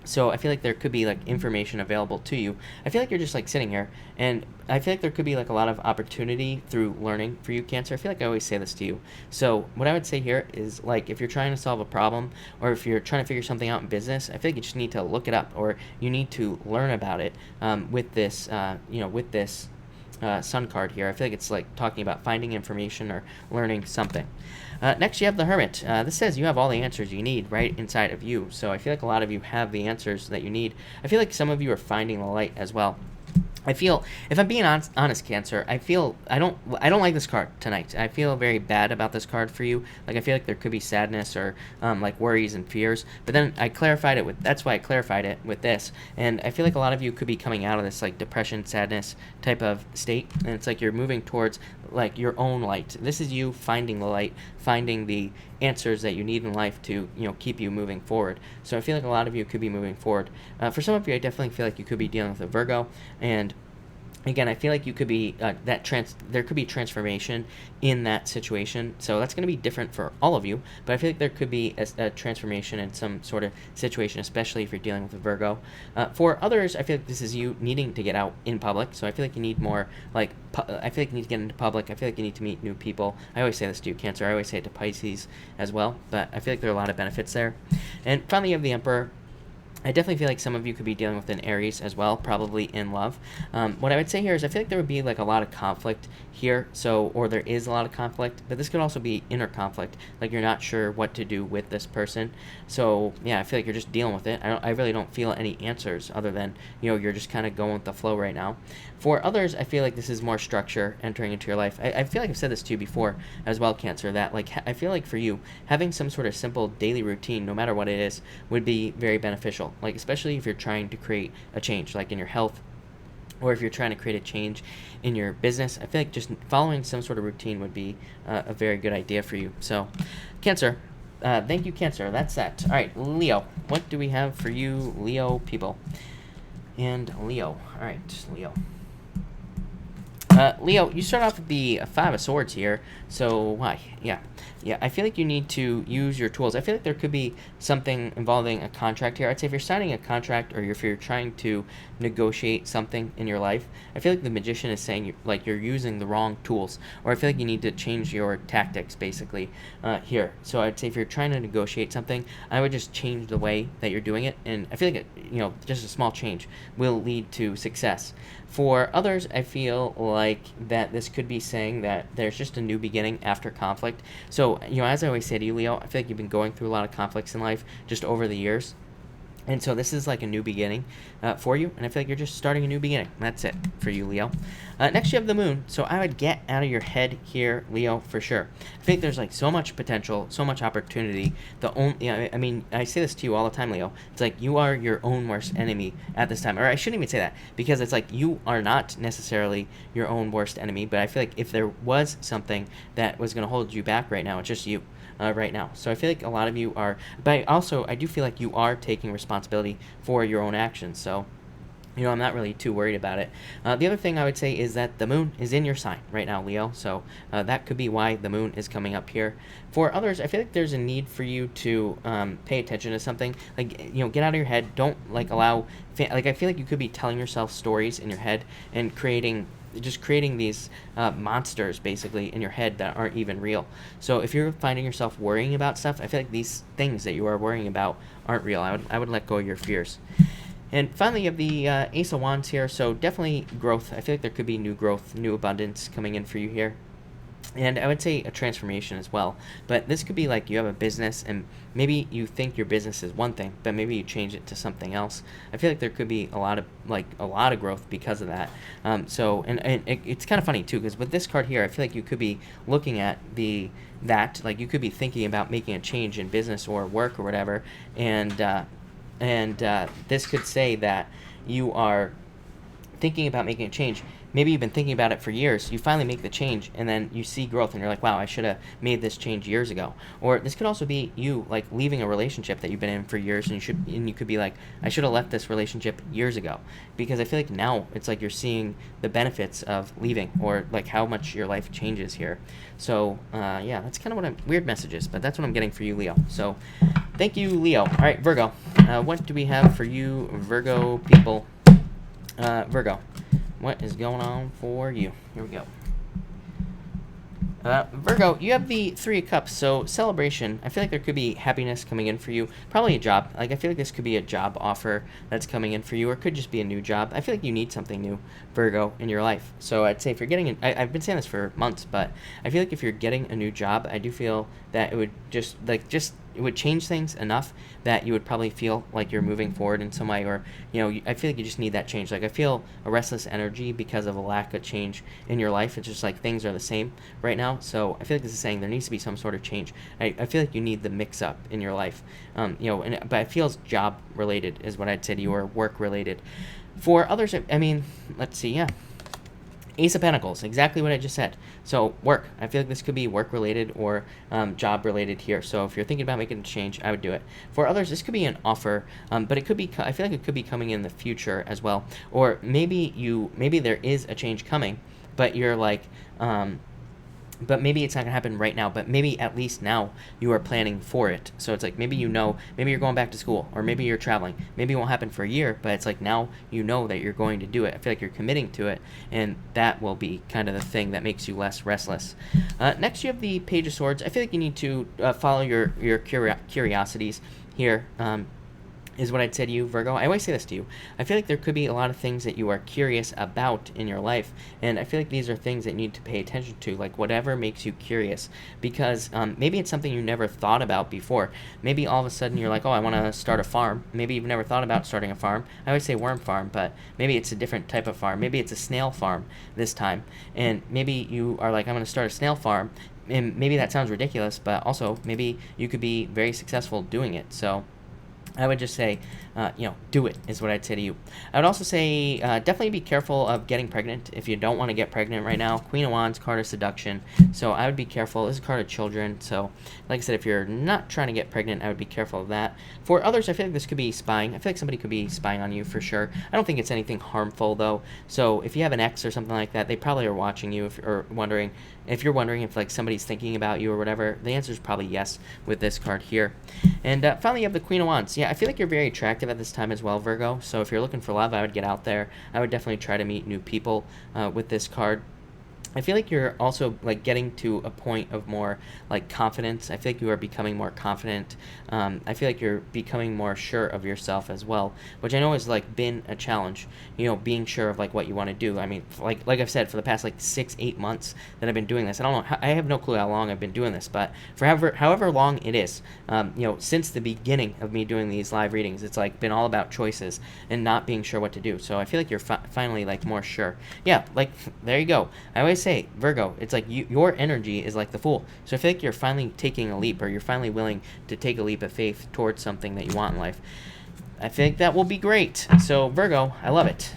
So I feel like there could be like information available to you. I feel like you're just like sitting here, and I feel like there could be like a lot of opportunity through learning for you, Cancer. I feel like I always say this to you. So what I would say here is, like, if you're trying to solve a problem, or if you're trying to figure something out in business, I feel like you just need to look it up, or you need to learn about it with this, with this sun card here. I feel like it's like talking about finding information or learning something. Next, you have the Hermit. This says you have all the answers you need right inside of you. So I feel like a lot of you have the answers that you need. I feel like some of you are finding the light as well. I feel, if I'm being honest, Cancer, I don't like this card tonight. I feel very bad about this card for you. Like, I feel like there could be sadness or like worries and fears. But then that's why I clarified it with this. And I feel like a lot of you could be coming out of this like depression, sadness type of state. And it's like you're moving towards like your own light. This is you finding the light, finding the answers that you need in life to keep you moving forward. So I feel like a lot of you could be moving forward. For some of you, I definitely feel like you could be dealing with a Virgo, and again, I feel like you could be there could be transformation in that situation. So that's going to be different for all of you, but I feel like there could be a transformation in some sort of situation, especially if you're dealing with a Virgo. For others, I feel like this is you needing to get out in public. So I feel like you need more I feel like you need to get into public. I feel like you need to meet new people. I always say this to you, Cancer. I always say it to Pisces as well, but I feel like there are a lot of benefits there. And finally, you have the Emperor. I definitely feel like some of you could be dealing with an Aries as well, probably in love. What I would say here is I feel like there would be like a lot of conflict here, or there is a lot of conflict, but this could also be inner conflict, like you're not sure what to do with this person. So yeah, I feel like you're just dealing with it. I really don't feel any answers other than you're just kind of going with the flow right now. For others, I feel like this is more structure entering into your life. I feel like I've said this to you before as well, Cancer, that like I feel like for you, having some sort of simple daily routine, no matter what it is, would be very beneficial. Like, especially if you're trying to create a change, like in your health, or if you're trying to create a change in your business. I feel like just following some sort of routine would be a very good idea for you. So, Cancer, thank you, Cancer. That's that. All right, Leo. What do we have for you, Leo people? And Leo. All right, Leo. Leo, you start off with the Five of Swords here, so why? Yeah, I feel like you need to use your tools. I feel like there could be something involving a contract here. I'd say if you're signing a contract, or if you're trying to negotiate something in your life, I feel like the Magician is saying you're using the wrong tools, or I feel like you need to change your tactics, basically, here. So I'd say if you're trying to negotiate something, I would just change the way that you're doing it, and I feel like just a small change will lead to success. For others, I feel like that this could be saying that there's just a new beginning after conflict. So, as I always say to you, Leo, I feel like you've been going through a lot of conflicts in life just over the years. And so this is like a new beginning for you, and I feel like you're just starting a new beginning. That's it for you, Leo. Next, you have the Moon. So I would get out of your head here, Leo, for sure. I think there's like so much potential, so much opportunity. I say this to you all the time, Leo. It's like you are your own worst enemy at this time. Or I shouldn't even say that, because it's like you are not necessarily your own worst enemy, but I feel like if there was something that was going to hold you back right now, it's just you. Right now. So I feel like a lot of you are, but I do feel like you are taking responsibility for your own actions. So, I'm not really too worried about it. The other thing I would say is that the Moon is in your sign right now, Leo. So that could be why the Moon is coming up here. For others, I feel like there's a need for you to pay attention to something. Like, get out of your head. Don't allow, I feel like you could be telling yourself stories in your head and creating these monsters basically in your head that aren't even real. So if you're finding yourself worrying about stuff, I feel like these things that you are worrying about aren't real. I would let go of your fears. And finally, you have the Ace of Wands here, so definitely growth. I feel like there could be new growth, new abundance coming in for you here. And I would say a transformation as well. But this could be like you have a business, and maybe you think your business is one thing, but maybe you change it to something else. I feel like there could be a lot of growth because of that. It's kind of funny too, because with this card here, I feel like you could be looking at you could be thinking about making a change in business or work or whatever, and this could say that you are thinking about making a change, maybe you've been thinking about it for years. You finally make the change, and then you see growth, and you're like, wow, I should have made this change years ago. Or this could also be you like leaving a relationship that you've been in for years, and you could be like, I should have left this relationship years ago, because I feel like now it's like you're seeing the benefits of leaving, or like how much your life changes here. So yeah, that's kind of what weird messages, but that's what I'm getting for you, Leo. So thank you, Leo. All right, Virgo. What do we have for you, Virgo people? Virgo, what is going on for you? Here we go. Virgo, you have the Three of Cups, so celebration. I feel like there could be happiness coming in for you. Probably a job. Like, I feel like this could be a job offer that's coming in for you, or it could just be a new job. I feel like you need something new, Virgo, in your life. So I'd say if you're getting, I've been saying this for months, but I feel like if you're getting a new job, I do feel that it would it would change things enough that you would probably feel like you're moving forward in some way, or, I feel like you just need that change. Like, I feel a restless energy because of a lack of change in your life. It's just like things are the same right now. So I feel like this is saying there needs to be some sort of change. I feel like you need the mix up in your life, but it feels job related is what I'd say to you, or work related. For others, I mean, let's see, yeah. Ace of Pentacles, exactly what I just said. So work. I feel like this could be work related or job related here. So if you're thinking about making a change, I would do it. For others, this could be an offer, but it could be. I feel like it could be coming in the future as well. Or maybe there is a change coming, but you're like. But maybe it's not going to happen right now, but maybe at least now you are planning for it. So it's like maybe maybe you're going back to school, or maybe you're traveling. Maybe it won't happen for a year, but it's like now you know that you're going to do it. I feel like you're committing to it, and that will be kind of the thing that makes you less restless. Next, you have the Page of Swords. I feel like you need to follow your curiosities here. Is what I'd say to you, Virgo. I always say this to you. I feel like there could be a lot of things that you are curious about in your life, and I feel like these are things that you need to pay attention to, like whatever makes you curious, because maybe it's something you never thought about before. Maybe all of a sudden you're like, oh, I want to start a farm. Maybe you've never thought about starting a farm. I always say worm farm, but maybe it's a different type of farm. Maybe it's a snail farm this time, and maybe you are like, I'm going to start a snail farm, and maybe that sounds ridiculous, but also maybe you could be very successful doing it. So I would just say, do it is what I'd say to you. I would also say definitely be careful of getting pregnant if you don't want to get pregnant right now. Queen of Wands, card of seduction. So I would be careful. This is a card of children. So like I said, if you're not trying to get pregnant, I would be careful of that. For others, I feel like this could be spying. I feel like somebody could be spying on you for sure. I don't think it's anything harmful though. So if you have an ex or something like that, they probably are watching you if you're wondering if like somebody's thinking about you or whatever. The answer is probably yes with this card here. And finally, you have the Queen of Wands. Yeah, I feel like you're very attractive at this time as well, Virgo. So if you're looking for love, I would get out there. I would definitely try to meet new people with this card. I feel like you're also like getting to a point of more like confidence. I feel like you are becoming more confident. I feel like you're becoming more sure of yourself as well, which I know has like been a challenge, being sure of like what you want to do. I mean, like I've said, for the past like 6-8 months that I've been doing this. I don't know, I have no clue how long I've been doing this, but for however long it is, since the beginning of me doing these live readings, it's like been all about choices and not being sure what to do. So I feel like you're finally like more sure. Yeah, like there you go. I always say, Virgo, it's like your energy is like the Fool. So I feel like you're finally taking a leap, or you're finally willing to take a leap of faith towards something that you want in life. I think that will be great. So Virgo, I love it.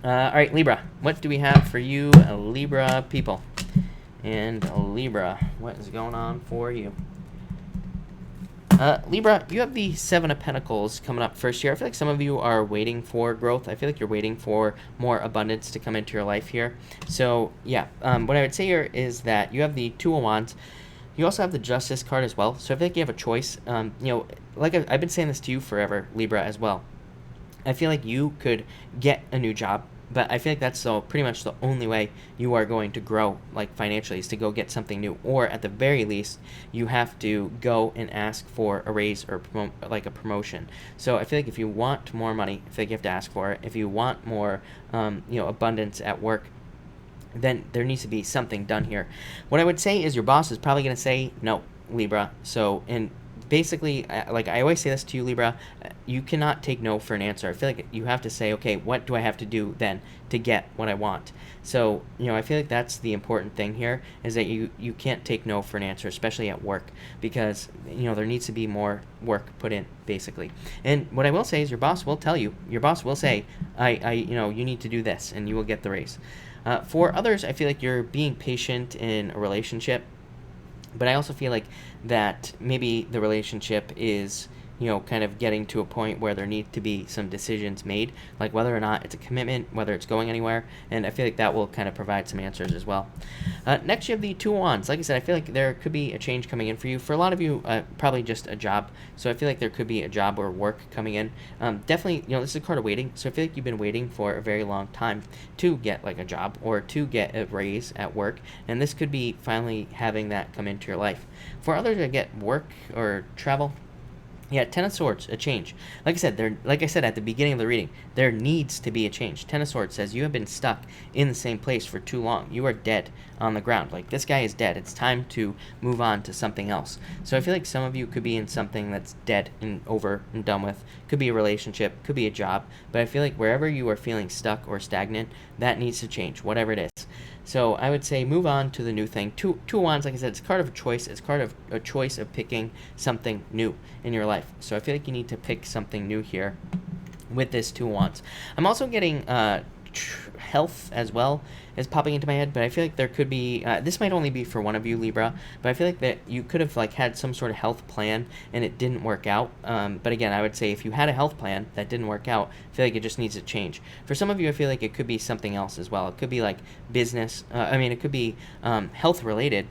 All right, Libra, what do we have for you, Libra people? And Libra, what is going on for you? Libra, you have the Seven of Pentacles coming up first here. I feel like some of you are waiting for growth. I feel like you're waiting for more abundance to come into your life here. So, yeah, what I would say here is that you have the Two of Wands. You also have the Justice card as well. So I feel like you have a choice. Like I've been saying this to you forever, Libra, as well. I feel like you could get a new job, but I feel like that's pretty much the only way you are going to grow, like financially, is to go get something new. Or at the very least, you have to go and ask for a raise or a promotion. So I feel like if you want more money, I feel like you have to ask for it. If you want more, abundance at work, then there needs to be something done here. What I would say is your boss is probably going to say no, Libra. So, and basically, like I always say this to you, Libra, you cannot take no for an answer. I feel like you have to say, okay, what do I have to do then to get what I want? So, I feel like that's the important thing here, is that you can't take no for an answer, especially at work, because, there needs to be more work put in, basically. And what I will say is your boss will tell you, your boss will say, you need to do this, and you will get the raise. For others, I feel like you're being patient in a relationship, but I also feel like that maybe the relationship is, kind of getting to a point where there need to be some decisions made, like whether or not it's a commitment, whether it's going anywhere, and I feel like that will kind of provide some answers as well. Next, you have the Two of Wands. Like I said, I feel like there could be a change coming in for you. For a lot of you, probably just a job, so I feel like there could be a job or work coming in. Definitely, this is a card of waiting, so I feel like you've been waiting for a very long time to get like a job or to get a raise at work, and this could be finally having that come into your life. For others, I get work or travel. Yeah, Ten of Swords, a change. Like I said at the beginning of the reading, there needs to be a change. Ten of Swords says you have been stuck in the same place for too long. You are dead on the ground. Like, this guy is dead. It's time to move on to something else. So I feel like some of you could be in something that's dead and over and done with. Could be a relationship, could be a job. But I feel like wherever you are feeling stuck or stagnant, that needs to change, whatever it is. So I would say move on to the new thing. Two of Wands, like I said, it's a card of a choice. It's a card of a choice of picking something new in your life. So I feel like you need to pick something new here with this Two of Wands. I'm also getting health as well is popping into my head, but I feel like there could be, this might only be for one of you, Libra, but I feel like that you could have like had some sort of health plan and it didn't work out. But again, I would say if you had a health plan that didn't work out, I feel like it just needs to change. For some of you, I feel like it could be something else as well. It could be like business, it could be health related,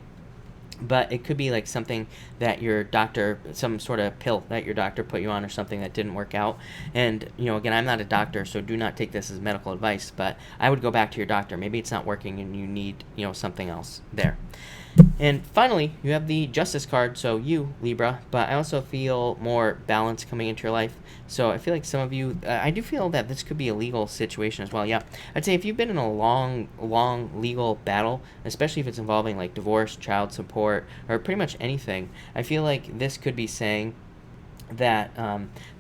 but it could be like something that your doctor, some sort of pill that your doctor put you on or something that didn't work out. And, again, I'm not a doctor, so do not take this as medical advice, but I would go back to your doctor. Maybe it's not working and you need, something else there. And finally, you have the Justice card, so you, Libra, but I also feel more balance coming into your life. So I feel like some of you, I do feel that this could be a legal situation as well. Yeah, I'd say if you've been in a long legal battle, especially if it's involving like divorce, child support, or pretty much anything, I feel like this could be saying that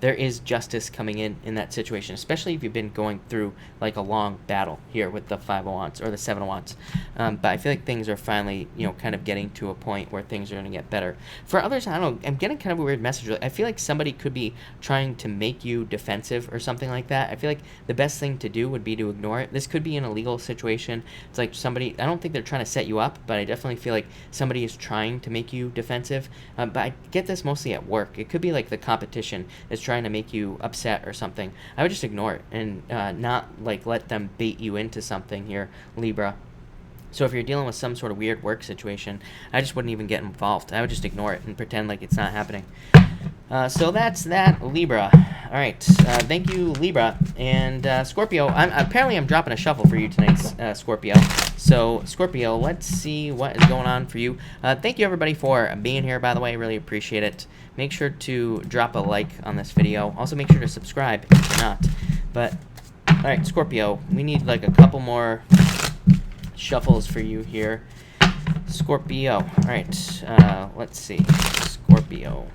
there is justice coming in that situation, especially if you've been going through like a long battle here with the Five of Wands or the Seven of Wands. But I feel like things are finally, kind of getting to a point where things are going to get better. For others, I don't know, I'm getting kind of a weird message. I feel like somebody could be trying to make you defensive or something like that. I feel like the best thing to do would be to ignore it. This could be in a legal situation. It's like somebody, I don't think they're trying to set you up, but I definitely feel like somebody is trying to make you defensive. But I get this mostly at work. It could be like the competition is trying to make you upset or something. I would just ignore it and not like let them bait you into something here, Libra. So if you're dealing with some sort of weird work situation, I just wouldn't even get involved. I would just ignore it and pretend like it's not happening. So that's that, Libra. All right. Thank you, Libra. And Scorpio, I'm dropping a shuffle for you tonight, Scorpio. So, Scorpio, let's see what is going on for you. Thank you, everybody, for being here, by the way. I really appreciate it. Make sure to drop a like on this video. Also, make sure to subscribe if you're not. But, all right, Scorpio, we need like a couple more shuffles for you here. Scorpio. All right. Let's see. Scorpio.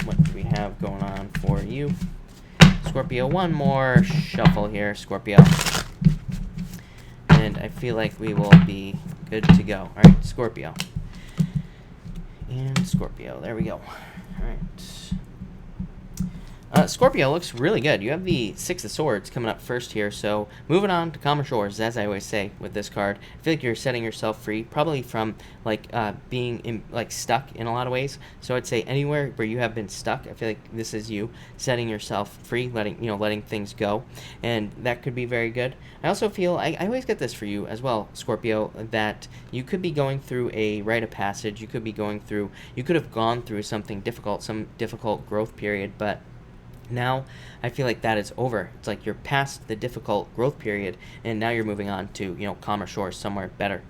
What do we have going on for you? Scorpio, one more shuffle here, Scorpio. And I feel like we will be good to go. All right, Scorpio. And Scorpio. There we go. All right. Scorpio looks really good. You have the Six of Swords coming up first here. So moving on to calmer shores, as I always say with this card. I feel like you're setting yourself free, probably from like being stuck in a lot of ways. So I'd say anywhere where you have been stuck, I feel like this is you setting yourself free, letting things go, and that could be very good. I also feel I always get this for you as well, Scorpio, that you could be going through a rite of passage. You could have gone through something difficult, some difficult growth period, but now I feel like that is over. It's like you're past the difficult growth period, and now you're moving on to calmer shores, somewhere better.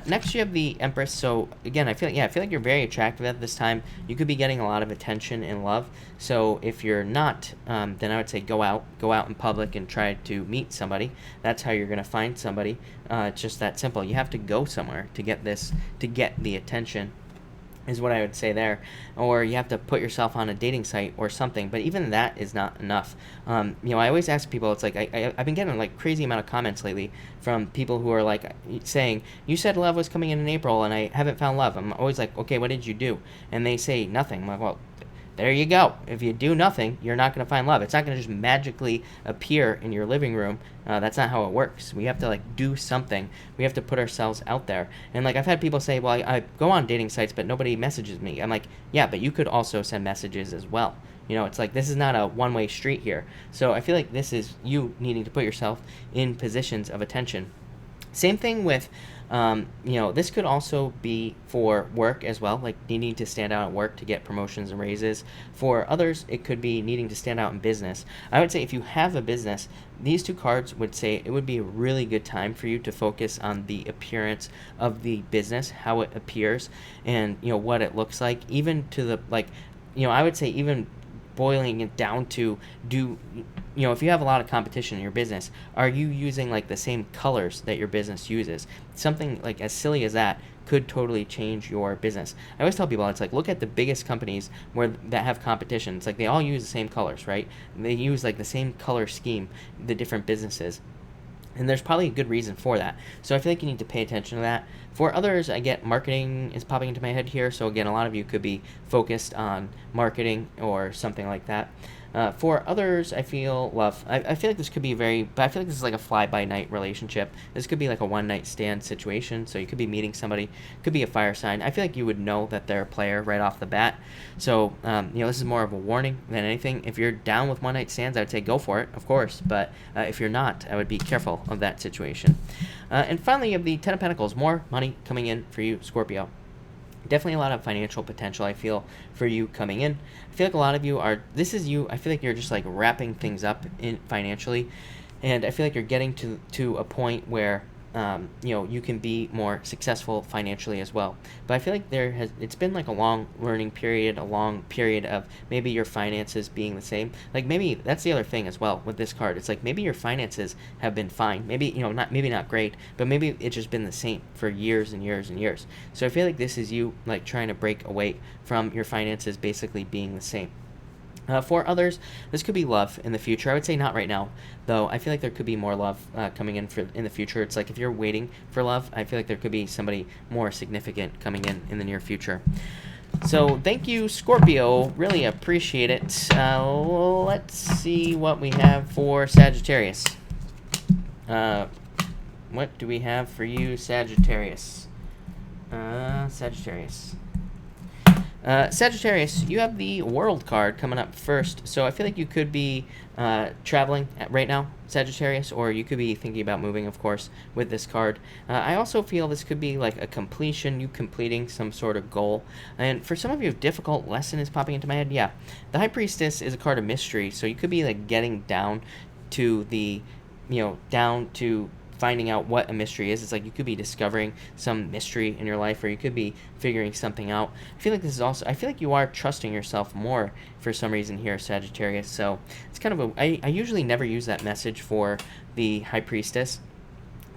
Next, you have the Empress. So again, I feel like you're very attractive at this time. You could be getting a lot of attention and love. So if you're not, then I would say go out in public and try to meet somebody. That's how you're gonna find somebody. It's just that simple. You have to go somewhere to get the attention is what I would say there. Or you have to put yourself on a dating site or something, but even that is not enough. I always ask people, it's like, I've been getting like crazy amount of comments lately from people who are like saying, you said love was coming in April and I haven't found love. I'm always like, okay, what did you do? And they say nothing. I'm like, well, there you go. If you do nothing, you're not going to find love. It's not going to just magically appear in your living room. That's not how it works. We have to like do something. We have to put ourselves out there. And like I've had people say, well, I go on dating sites, but nobody messages me. I'm like, yeah, but you could also send messages as well. It's like this is not a one-way street here. So I feel like this is you needing to put yourself in positions of attention. Same thing with, this could also be for work as well, like needing to stand out at work to get promotions and raises. For others, it could be needing to stand out in business. I would say if you have a business, these two cards would say it would be a really good time for you to focus on the appearance of the business, how it appears, and, what it looks like, even to the, I would say even boiling it down to if you have a lot of competition in your business, are you using like the same colors that your business uses? Something like as silly as that could totally change your business. I always tell people, it's like, look at the biggest companies that have competition. It's like they all use the same colors, right? They use like the same color scheme, the different businesses. And there's probably a good reason for that. So I feel like you need to pay attention to that. For others, I get marketing is popping into my head here. So again, a lot of you could be focused on marketing or something like that. For others, I feel love. I feel like this could be but I feel like this is like a fly-by-night relationship. This could be like a one-night stand situation. So you could be meeting somebody, could be a fire sign. I feel like you would know that they're a player right off the bat. So, this is more of a warning than anything. If you're down with one-night stands, I would say go for it, of course. But if you're not, I would be careful of that situation. And finally, you have the Ten of Pentacles. More money coming in for you, Scorpio. Definitely a lot of financial potential, I feel, for you coming in. I feel like a lot of you I feel like you're just like wrapping things up in financially, and I feel like you're getting to a point where you can be more successful financially as well. But I feel like it's been like a long learning period, a long period of maybe your finances being the same. Like maybe that's the other thing as well with this card. It's like maybe your finances have been fine. Maybe, not great, but maybe it's just been the same for years and years and years. So I feel like this is you like trying to break away from your finances basically being the same. For others, this could be love in the future. I would say not right now, though. I feel like there could be more love coming in in the future. It's like if you're waiting for love, I feel like there could be somebody more significant coming in the near future. So thank you, Scorpio. Really appreciate it. Let's see what we have for Sagittarius. What do we have for you, Sagittarius? Sagittarius, you have the World card coming up first. So I feel like you could be traveling right now, Sagittarius, or you could be thinking about moving, of course, with this card. I also feel this could be like a completion, you completing some sort of goal. And for some of you, a difficult lesson is popping into my head. Yeah, the High Priestess is a card of mystery, so you could be like getting down to finding out what a mystery is. It's like you could be discovering some mystery in your life, or you could be figuring something out. I feel like you are trusting yourself more for some reason here, Sagittarius. So it's kind of I usually never use that message for the High Priestess.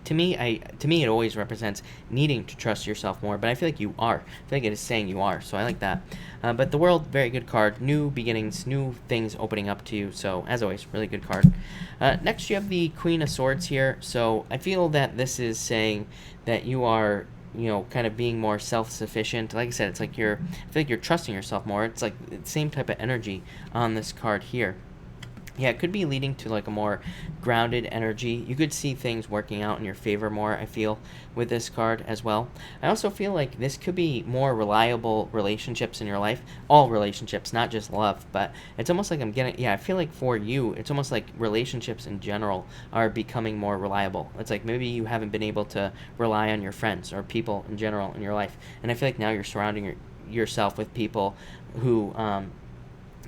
To me, it always represents needing to trust yourself more, but I feel like you are. I feel like it is saying you are, so I like that. But the World, very good card. New beginnings, new things opening up to you, so as always, really good card. Next, you have the Queen of Swords here, so I feel that this is saying that you are kind of being more self-sufficient. Like I said, it's like I feel like you're trusting yourself more. It's like the same type of energy on this card here. Yeah, it could be leading to like a more grounded energy. You could see things working out in your favor more, I feel, with this card as well. I also feel like this could be more reliable relationships in your life. All relationships, not just love, but it's almost like I feel like for you, it's almost like relationships in general are becoming more reliable. It's like maybe you haven't been able to rely on your friends or people in general in your life. And I feel like now you're surrounding yourself with people who,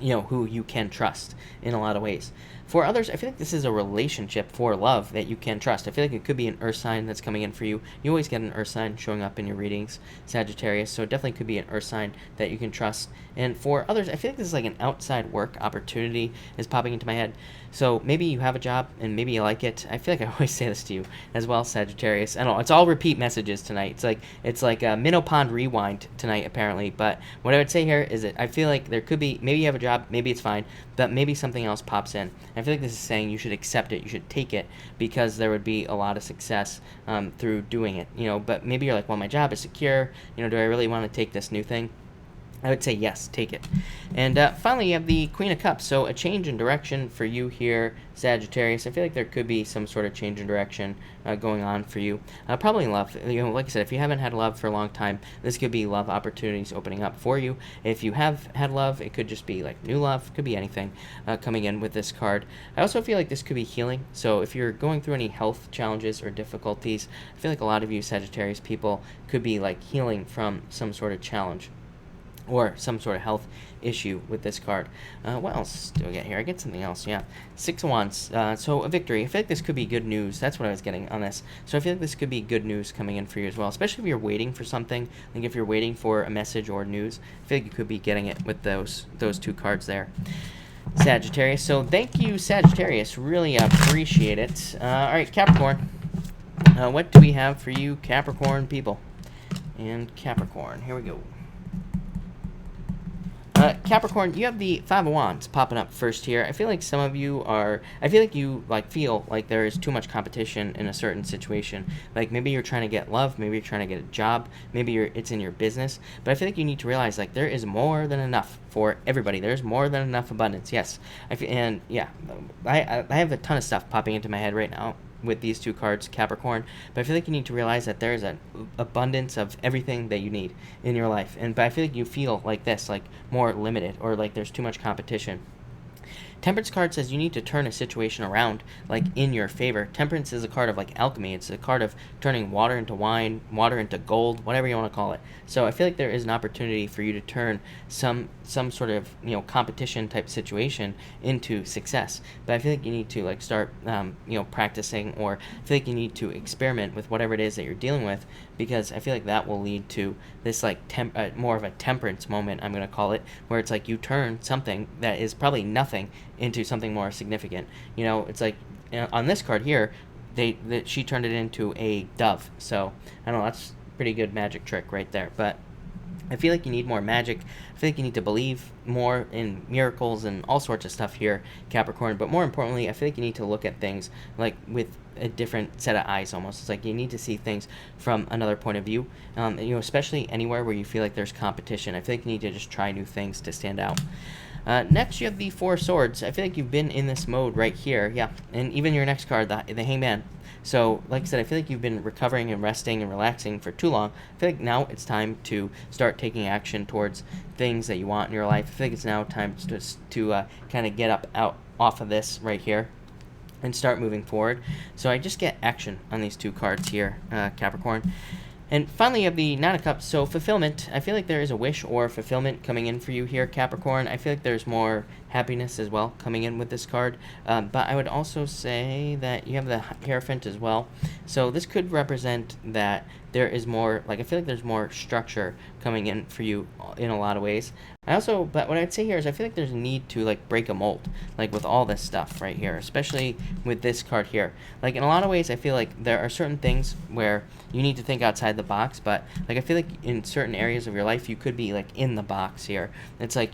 who you can trust in a lot of ways. For others, I feel like this is a relationship for love that you can trust. I feel like it could be an earth sign that's coming in for you. You always get an earth sign showing up in your readings, Sagittarius, so it definitely could be an earth sign that you can trust. And for others, I feel like this is like an outside work opportunity is popping into my head. So maybe you have a job and maybe you like it. I feel like I always say this to you as well, Sagittarius. I don't know, it's all repeat messages tonight. It's like a Minnow Pond rewind tonight, apparently. But what I would say here is that I feel like there could be, maybe you have a job, maybe it's fine, but maybe something else pops in. I feel like this is saying you should accept it, you should take it, because there would be a lot of success through doing it. But maybe you're like, well, my job is secure. Do I really want to take this new thing? I would say yes, take it. And finally, you have the Queen of Cups. So a change in direction for you here, Sagittarius. I feel like there could be some sort of change in direction going on for you. Probably in love. Like I said, if you haven't had love for a long time, this could be love opportunities opening up for you. If you have had love, it could just be like new love. Could be anything coming in with this card. I also feel like this could be healing. So if you're going through any health challenges or difficulties, I feel like a lot of you Sagittarius people could be like healing from some sort of challenge or some sort of health issue with this card. What else do I get here? I get something else, yeah. Six of Wands. So a victory. I feel like this could be good news. That's what I was getting on this. So I feel like this could be good news coming in for you as well, especially if you're waiting for something. Like if you're waiting for a message or news, I feel like you could be getting it with those two cards there, Sagittarius. So thank you, Sagittarius. Really appreciate it. All right, Capricorn. What do we have for you, Capricorn people? And Capricorn, here we go. Capricorn, you have the Five of Wands popping up first here. I feel like some of you feel like there is too much competition in a certain situation. Like maybe you're trying to get love, maybe you're trying to get a job, maybe it's in your business. But I feel like you need to realize like there is more than enough for everybody. There's more than enough abundance. Yes, I have a ton of stuff popping into my head right now with these two cards, Capricorn, but I feel like you need to realize that there's an abundance of everything that you need in your life. But I feel like you feel like this, like more limited, or like there's too much competition. Temperance card says you need to turn a situation around, like in your favor. Temperance is a card of like alchemy. It's a card of turning water into wine, water into gold, whatever you want to call it. So I feel like there is an opportunity for you to turn some sort of competition type situation into success. But I feel like you need to like start practicing, or I feel like you need to experiment with whatever it is that you're dealing with, because I feel like that will lead to this like more of a temperance moment, I'm gonna call it, where it's like you turn something that is probably nothing into something more significant. It's like on this card here, she turned it into a dove. So I don't know, that's a pretty good magic trick right there. But I feel like you need more magic. I feel like you need to believe more in miracles and all sorts of stuff here, Capricorn. But more importantly, I feel like you need to look at things like with a different set of eyes almost. It's like you need to see things from another point of view, especially anywhere where you feel like there's competition. I feel like you need to just try new things to stand out. Next, you have the Four of Swords. I feel like you've been in this mode right here, yeah. And even your next card, the Hangman. So, like I said, I feel like you've been recovering and resting and relaxing for too long. I feel like now it's time to start taking action towards things that you want in your life. I feel like it's now time to kind of get off of this right here and start moving forward. So I just get action on these two cards here, Capricorn. And finally, you have the Nine of Cups. So fulfillment. I feel like there is a wish or fulfillment coming in for you here, Capricorn. I feel like there's more happiness as well coming in with this card. But I would also say that you have the Hierophant as well. So this could represent that there is more, like I feel like there's more structure coming in for you in a lot of ways. But what I'd say here is I feel like there's a need to like break a mold, like with all this stuff right here, especially with this card here. Like in a lot of ways, I feel like there are certain things where you need to think outside the box, but like I feel like in certain areas of your life, you could be like in the box here. It's like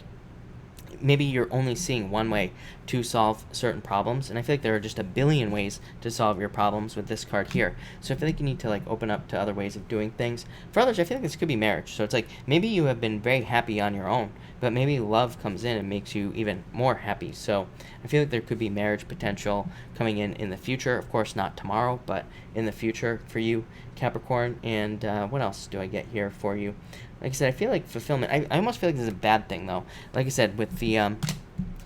maybe you're only seeing one way to solve certain problems, and I feel like there are just a billion ways to solve your problems with this card here. So I feel like you need to like open up to other ways of doing things. For others, I feel like this could be marriage. So it's like maybe you have been very happy on your own, but maybe love comes in and makes you even more happy. So I feel like there could be marriage potential coming in the future. Of course, not tomorrow, but in the future for you, Capricorn. And what else do I get here for you? Like I said, I feel like fulfillment. I almost feel like this is a bad thing, though. Like I said, with the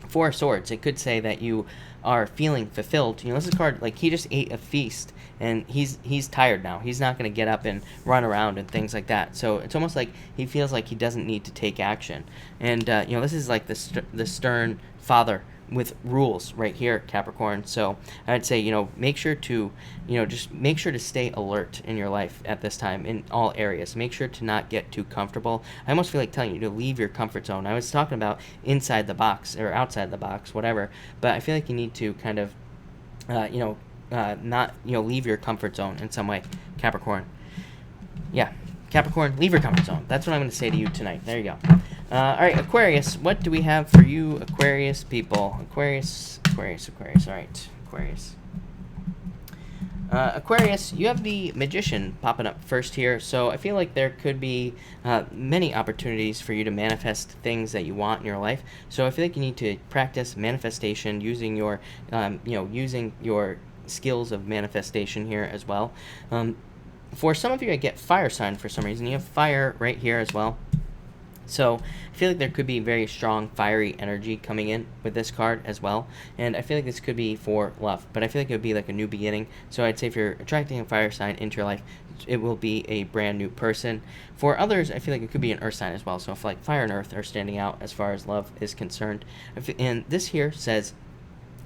Four of Swords, it could say that you are feeling fulfilled. You know, this is a card, like, he just ate a feast, and he's tired now. He's not going to get up and run around and things like that. So it's almost like he feels like he doesn't need to take action. And, you know, this is like the stern father with rules right here, Capricorn. So I'd say, you know, make sure to, you know, just make sure to stay alert in your life at this time in all areas. Make sure to not get too comfortable. I almost feel like telling you to leave your comfort zone. I was talking about inside the box or outside the box, whatever, but I feel like you need to kind of, not, you know, leave your comfort zone in some way, Capricorn. Yeah, Capricorn, leave your comfort zone. That's what I'm going to say to you tonight. There you go. All right, Aquarius, what do we have for you, Aquarius people? Aquarius. All right, Aquarius. Aquarius, you have the Magician popping up first here, so I feel like there could be many opportunities for you to manifest things that you want in your life. So I feel like you need to practice manifestation using your, using your skills of manifestation here as well. For some of you, I get fire sign for some reason. You have fire right here as well. So I feel like there could be very strong fiery energy coming in with this card as well. And I feel like this could be for love, but I feel like it would be like a new beginning. So I'd say if you're attracting a fire sign into your life, it will be a brand new person. For others, I feel like it could be an earth sign as well. So if like fire and earth are standing out as far as love is concerned. And this here says,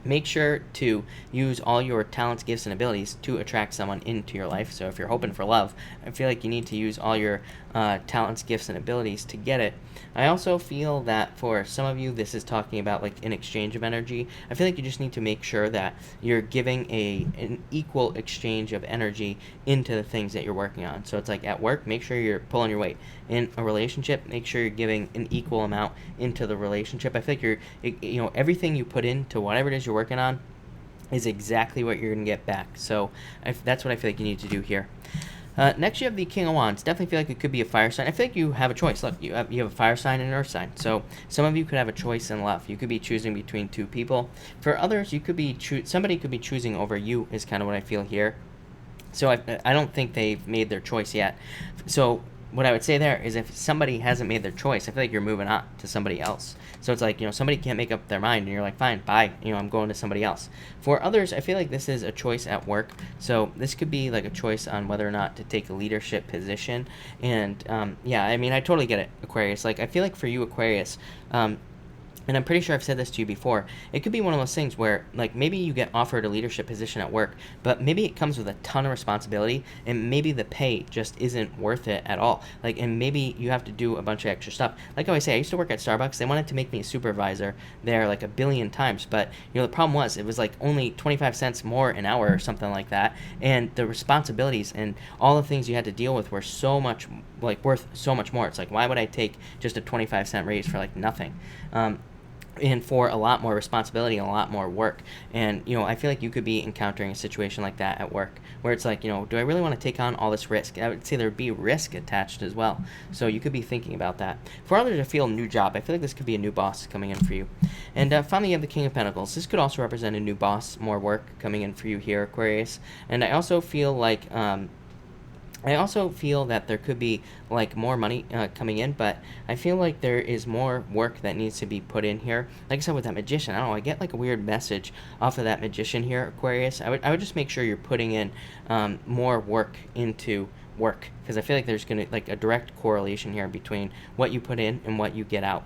make sure to use all your talents, gifts, and abilities to attract someone into your life. So if you're hoping for love, I feel like you need to use all your talents, gifts, and abilities to get it. I also feel that for some of you, this is talking about like an exchange of energy. I feel like you just need to make sure that you're giving an equal exchange of energy into the things that you're working on. So it's like at work, make sure you're pulling your weight. In a relationship, make sure you're giving an equal amount into the relationship. I feel like everything you put into whatever it is you're working on is exactly what you're going to get back. So that's what I feel like you need to do here. Next, you have the King of Wands. Definitely feel like it could be a fire sign. I feel like you have a choice. Look, you have a fire sign and an earth sign. So some of you could have a choice in love. You could be choosing between two people. For others, you could be somebody could be choosing over you is kind of what I feel here. So I don't think they've made their choice yet. So what I would say there is if somebody hasn't made their choice, I feel like you're moving on to somebody else. So it's like, somebody can't make up their mind and you're like, fine, bye, I'm going to somebody else. For others, I feel like this is a choice at work. So this could be like a choice on whether or not to take a leadership position. And I totally get it, Aquarius. Like, I feel like for you, Aquarius, and I'm pretty sure I've said this to you before, it could be one of those things where, like, maybe you get offered a leadership position at work, but maybe it comes with a ton of responsibility, and maybe the pay just isn't worth it at all. Like, and maybe you have to do a bunch of extra stuff. Like I always say, I used to work at Starbucks. They wanted to make me a supervisor there like a billion times, but, the problem was it was like only 25 cents more an hour or something like that, and the responsibilities and all the things you had to deal with were so much, like, worth so much more. It's like, why would I take just a 25-cent raise for, like, nothing? And for a lot more responsibility and a lot more work. And, I feel like you could be encountering a situation like that at work where it's like, do I really want to take on all this risk? I would say there'd be risk attached as well. So you could be thinking about that. For others, I feel a new job. I feel like this could be a new boss coming in for you. And finally, you have the King of Pentacles. This could also represent a new boss, more work coming in for you here, Aquarius. And I also feel like, that there could be like more money coming in, but I feel like there is more work that needs to be put in here. Like I said with that Magician, I don't know, I get like a weird message off of that Magician here, Aquarius. I would just make sure you're putting in more work into work, because I feel like there's going to like a direct correlation here between what you put in and what you get out.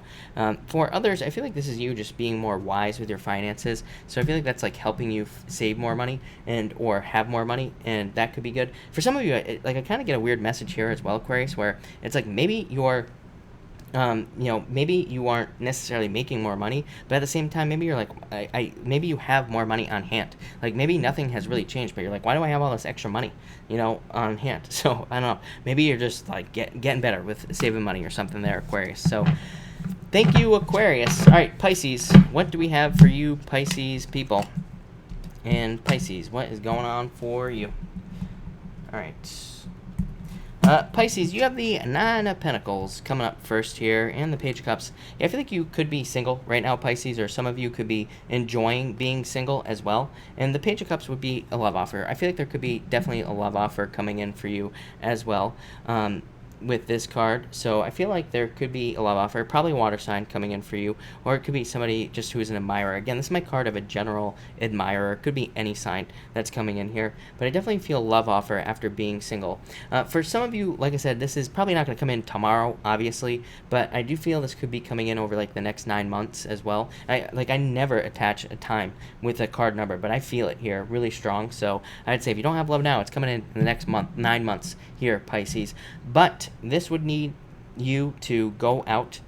For others, I feel like this is you just being more wise with your finances. So I feel like that's like helping you save more money or have more money, and that could be good. For some of you, I kind of get a weird message here as well, Aquarius, where it's like maybe you're maybe you aren't necessarily making more money, but at the same time, maybe you're like, maybe you have more money on hand. Like, maybe nothing has really changed, but you're like, why do I have all this extra money, on hand? So, I don't know. Maybe you're just, like, getting better with saving money or something there, Aquarius. So, thank you, Aquarius. All right, Pisces. What do we have for you, Pisces people? And Pisces, what is going on for you? All right. Pisces, you have the Nine of Pentacles coming up first here, and the Page of Cups. Yeah, I feel like you could be single right now, Pisces, or some of you could be enjoying being single as well. And the Page of Cups would be a love offer. I feel like there could be definitely a love offer coming in for you as well. with this card. So I feel like there could be a love offer, probably a water sign coming in for you, or it could be somebody just who is an admirer. Again, this is my card of a general admirer. It could be any sign that's coming in here, but I definitely feel love offer after being single. For some of you, like I said, this is probably not going to come in tomorrow, obviously, but I do feel this could be coming in over like the next 9 months as well. I never attach a time with a card number, but I feel it here really strong. So I'd say if you don't have love now, it's coming in the next month, 9 months here, Pisces. But this would need you to go out.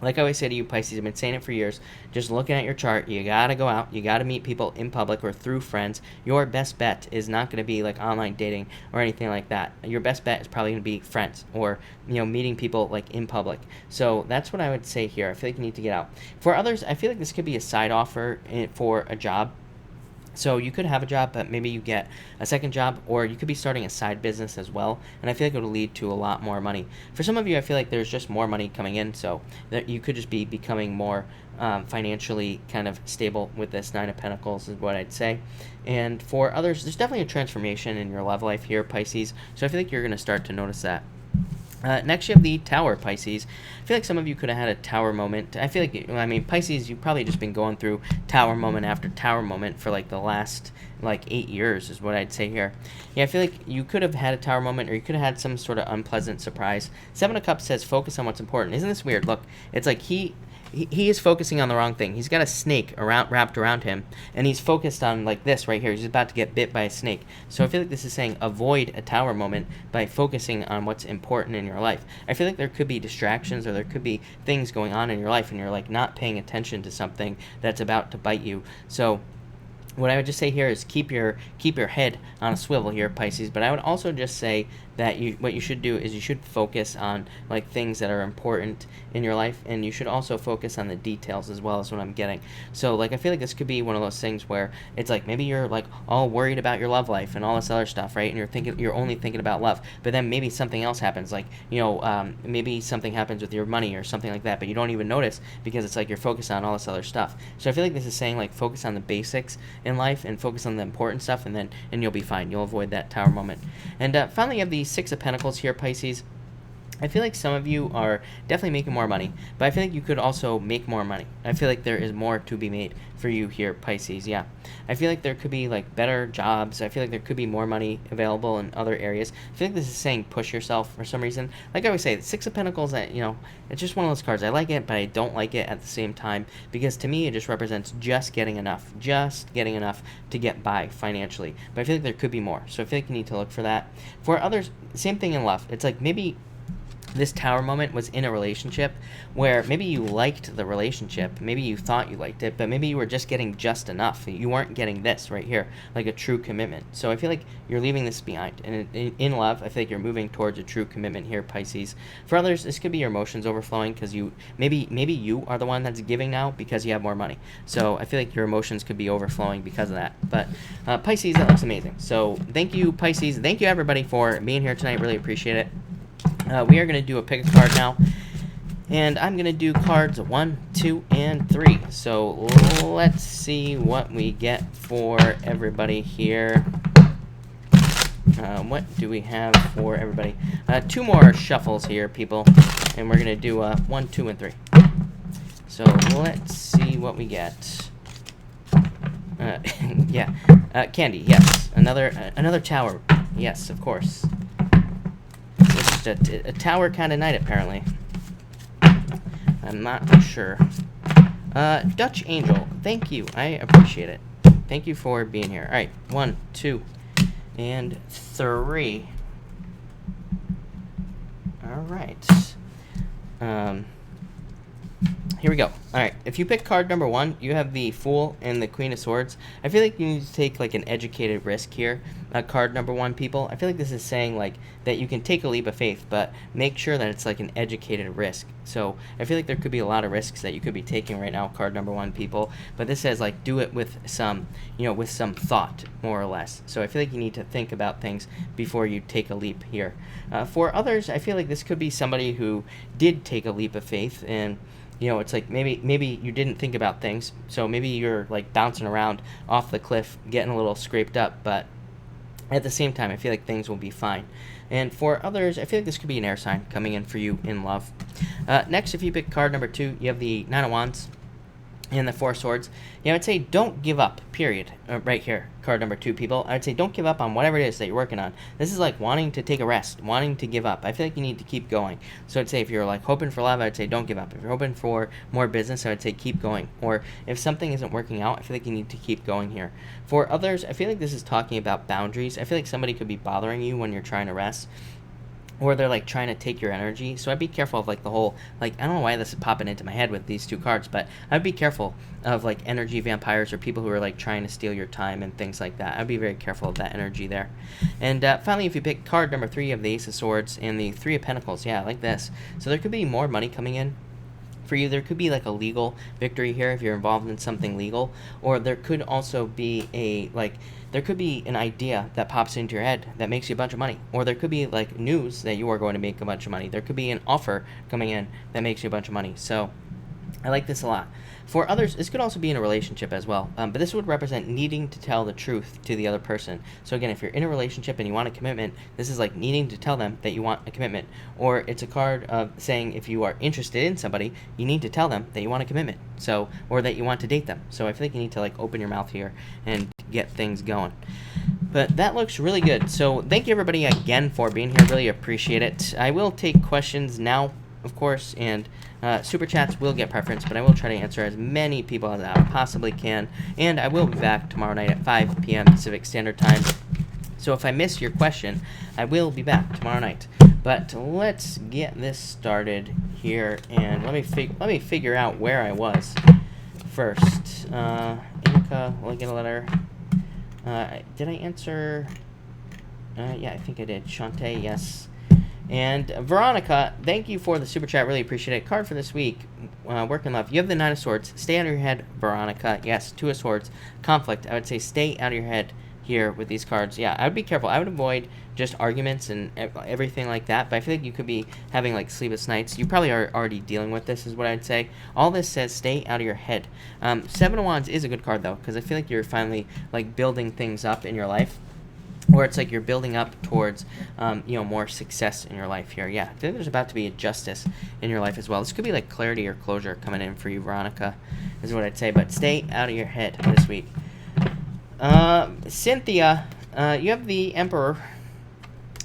Like I always say to you, Pisces, I've been saying it for years, just looking at your chart, you gotta go out, you gotta meet people in public or through friends. Your best bet is not gonna be like online dating or anything like that. Your best bet is probably gonna be friends or, meeting people like in public. So that's what I would say here. I feel like you need to get out. For others, I feel like this could be a side offer for a job. So you could have a job, but maybe you get a second job, or you could be starting a side business as well, and I feel like it will lead to a lot more money. For some of you, I feel like there's just more money coming in, so that you could just be becoming more financially kind of stable with this Nine of Pentacles is what I'd say. And for others, there's definitely a transformation in your love life here, Pisces, so I feel like you're going to start to notice that. Next, you have the Tower, Pisces. I feel like some of you could have had a Tower moment. I feel like, Pisces, you've probably just been going through Tower moment after Tower moment for like the last 8 years is what I'd say here. Yeah, I feel like you could have had a Tower moment, or you could have had some sort of unpleasant surprise. Seven of Cups says focus on what's important. Isn't this weird? Look, it's like he is focusing on the wrong thing. He's got a snake wrapped around him, and he's focused on like this right here. He's about to get bit by a snake. So I feel like this is saying avoid a Tower moment by focusing on what's important in your life. I feel like there could be distractions, or there could be things going on in your life, and you're like not paying attention to something that's about to bite you. So what I would just say here is keep your head on a swivel here, Pisces. But I would also just say that what you should do is you should focus on like things that are important in your life, and you should also focus on the details as well, as what I'm getting. So like I feel like this could be one of those things where it's like maybe you're like all worried about your love life and all this other stuff, right? And you're only thinking about love, but then maybe something else happens, like maybe something happens with your money or something like that, but you don't even notice because it's like you're focused on all this other stuff. So I feel like this is saying like focus on the basics in life and focus on the important stuff, and you'll be fine. You'll avoid that Tower moment. And finally, you have the Six of Pentacles here, Pisces. I feel like some of you are definitely making more money, but I feel like you could also make more money. I feel like there is more to be made for you here, Pisces. Yeah, I feel like there could be like better jobs. I feel like there could be more money available in other areas. I feel like this is saying push yourself for some reason. Like I always say, the Six of Pentacles, it's just one of those cards. I like it, but I don't like it at the same time, because to me it just represents just getting enough to get by financially. But I feel like there could be more, so I feel like you need to look for that. For others, same thing in love. It's like maybe this Tower moment was in a relationship where maybe you liked the relationship, maybe you thought you liked it, but maybe you were just getting just enough. You weren't getting this right here, like a true commitment. So I feel like you're leaving this behind. And in love, I feel like you're moving towards a true commitment here, Pisces. For others, this could be your emotions overflowing, because maybe you are the one that's giving now because you have more money. So I feel like your emotions could be overflowing because of that. But Pisces, that looks amazing. So thank you, Pisces. Thank you, everybody, for being here tonight. Really appreciate it. We are going to do a pick a card now, and I'm going to do cards 1, 2, and 3. So let's see what we get for everybody here. What do we have for everybody? 2 more shuffles here, people, and we're going to do 1, 2, and 3. So let's see what we get. Yeah, Candy, yes. Another tower, yes, of course. A tower kind of night, apparently. I'm not sure. Dutch Angel, thank you. I appreciate it. Thank you for being here. All right, 1, 2, and 3. All right. Here we go. All right, if you pick card number 1, you have the Fool and the Queen of Swords. I feel like you need to take like an educated risk here. Card number 1, people. I feel like this is saying like that you can take a leap of faith, but make sure that it's like an educated risk. So I feel like there could be a lot of risks that you could be taking right now, card number 1, people. But this says like do it with some, with some thought, more or less. So I feel like you need to think about things before you take a leap here. For others, I feel like this could be somebody who did take a leap of faith, and it's like maybe you didn't think about things, so maybe you're like bouncing around off the cliff, getting a little scraped up, but at the same time, I feel like things will be fine. And for others, I feel like this could be an air sign coming in for you in love. Next, if you pick card number 2, you have the Nine of Wands and the Four of Swords. Yeah, I would say don't give up, period. Right here, card number 2, people. I would say don't give up on whatever it is that you're working on. This is like wanting to take a rest, wanting to give up. I feel like you need to keep going. So I'd say if you're like hoping for love, I'd say don't give up. If you're hoping for more business, I would say keep going. Or if something isn't working out, I feel like you need to keep going here. For others, I feel like this is talking about boundaries. I feel like somebody could be bothering you when you're trying to rest, or they're like trying to take your energy. So I'd be careful of like the whole, like, I don't know why this is popping into my head with these 2 cards, but I'd be careful of like energy vampires or people who are like trying to steal your time and things like that. I'd be very careful of that energy there. And finally, if you pick card number 3, you have the Ace of Swords and the Three of Pentacles. Yeah, like this. So there could be more money coming in for you. There could be like a legal victory here if you're involved in something legal, or there could also be there could be an idea that pops into your head that makes you a bunch of money, or there could be like news that you are going to make a bunch of money. There could be an offer coming in that makes you a bunch of money. So I like this a lot. For others, this could also be in a relationship as well, but this would represent needing to tell the truth to the other person. So again, if you're in a relationship and you want a commitment, this is like needing to tell them that you want a commitment. Or it's a card of saying if you are interested in somebody, you need to tell them that you want a commitment, so, or that you want to date them. So I feel like you need to like open your mouth here and get things going. But that looks really good. So thank you everybody again for being here. Really appreciate it. I will take questions now, of course, and super chats will get preference, but I will try to answer as many people as I possibly can. And I will be back tomorrow night at 5 p.m. Pacific Standard Time. So if I miss your question, I will be back tomorrow night. But let's get this started here, and let me figure out where I was first. Erica, will I get a letter? Did I answer? Yeah, I think I did. Shantae, yes. And Veronica, thank you for the super chat. Really appreciate it. Card for this week, work and love. You have the Nine of Swords. Stay out of your head, Veronica. Yes, Two of Swords. Conflict. I would say stay out of your head here with these cards. Yeah, I would be careful. I would avoid just arguments and everything like that. But I feel like you could be having like sleepless nights. You probably are already dealing with this, is what I'd say. All this says stay out of your head. Seven of Wands is a good card though, because I feel like you're finally like building things up in your life. Or it's like you're building up towards, more success in your life here. Yeah, I think there's about to be a justice in your life as well. This could be like clarity or closure coming in for you, Veronica, is what I'd say. But stay out of your head this week. Cynthia, you have the Emperor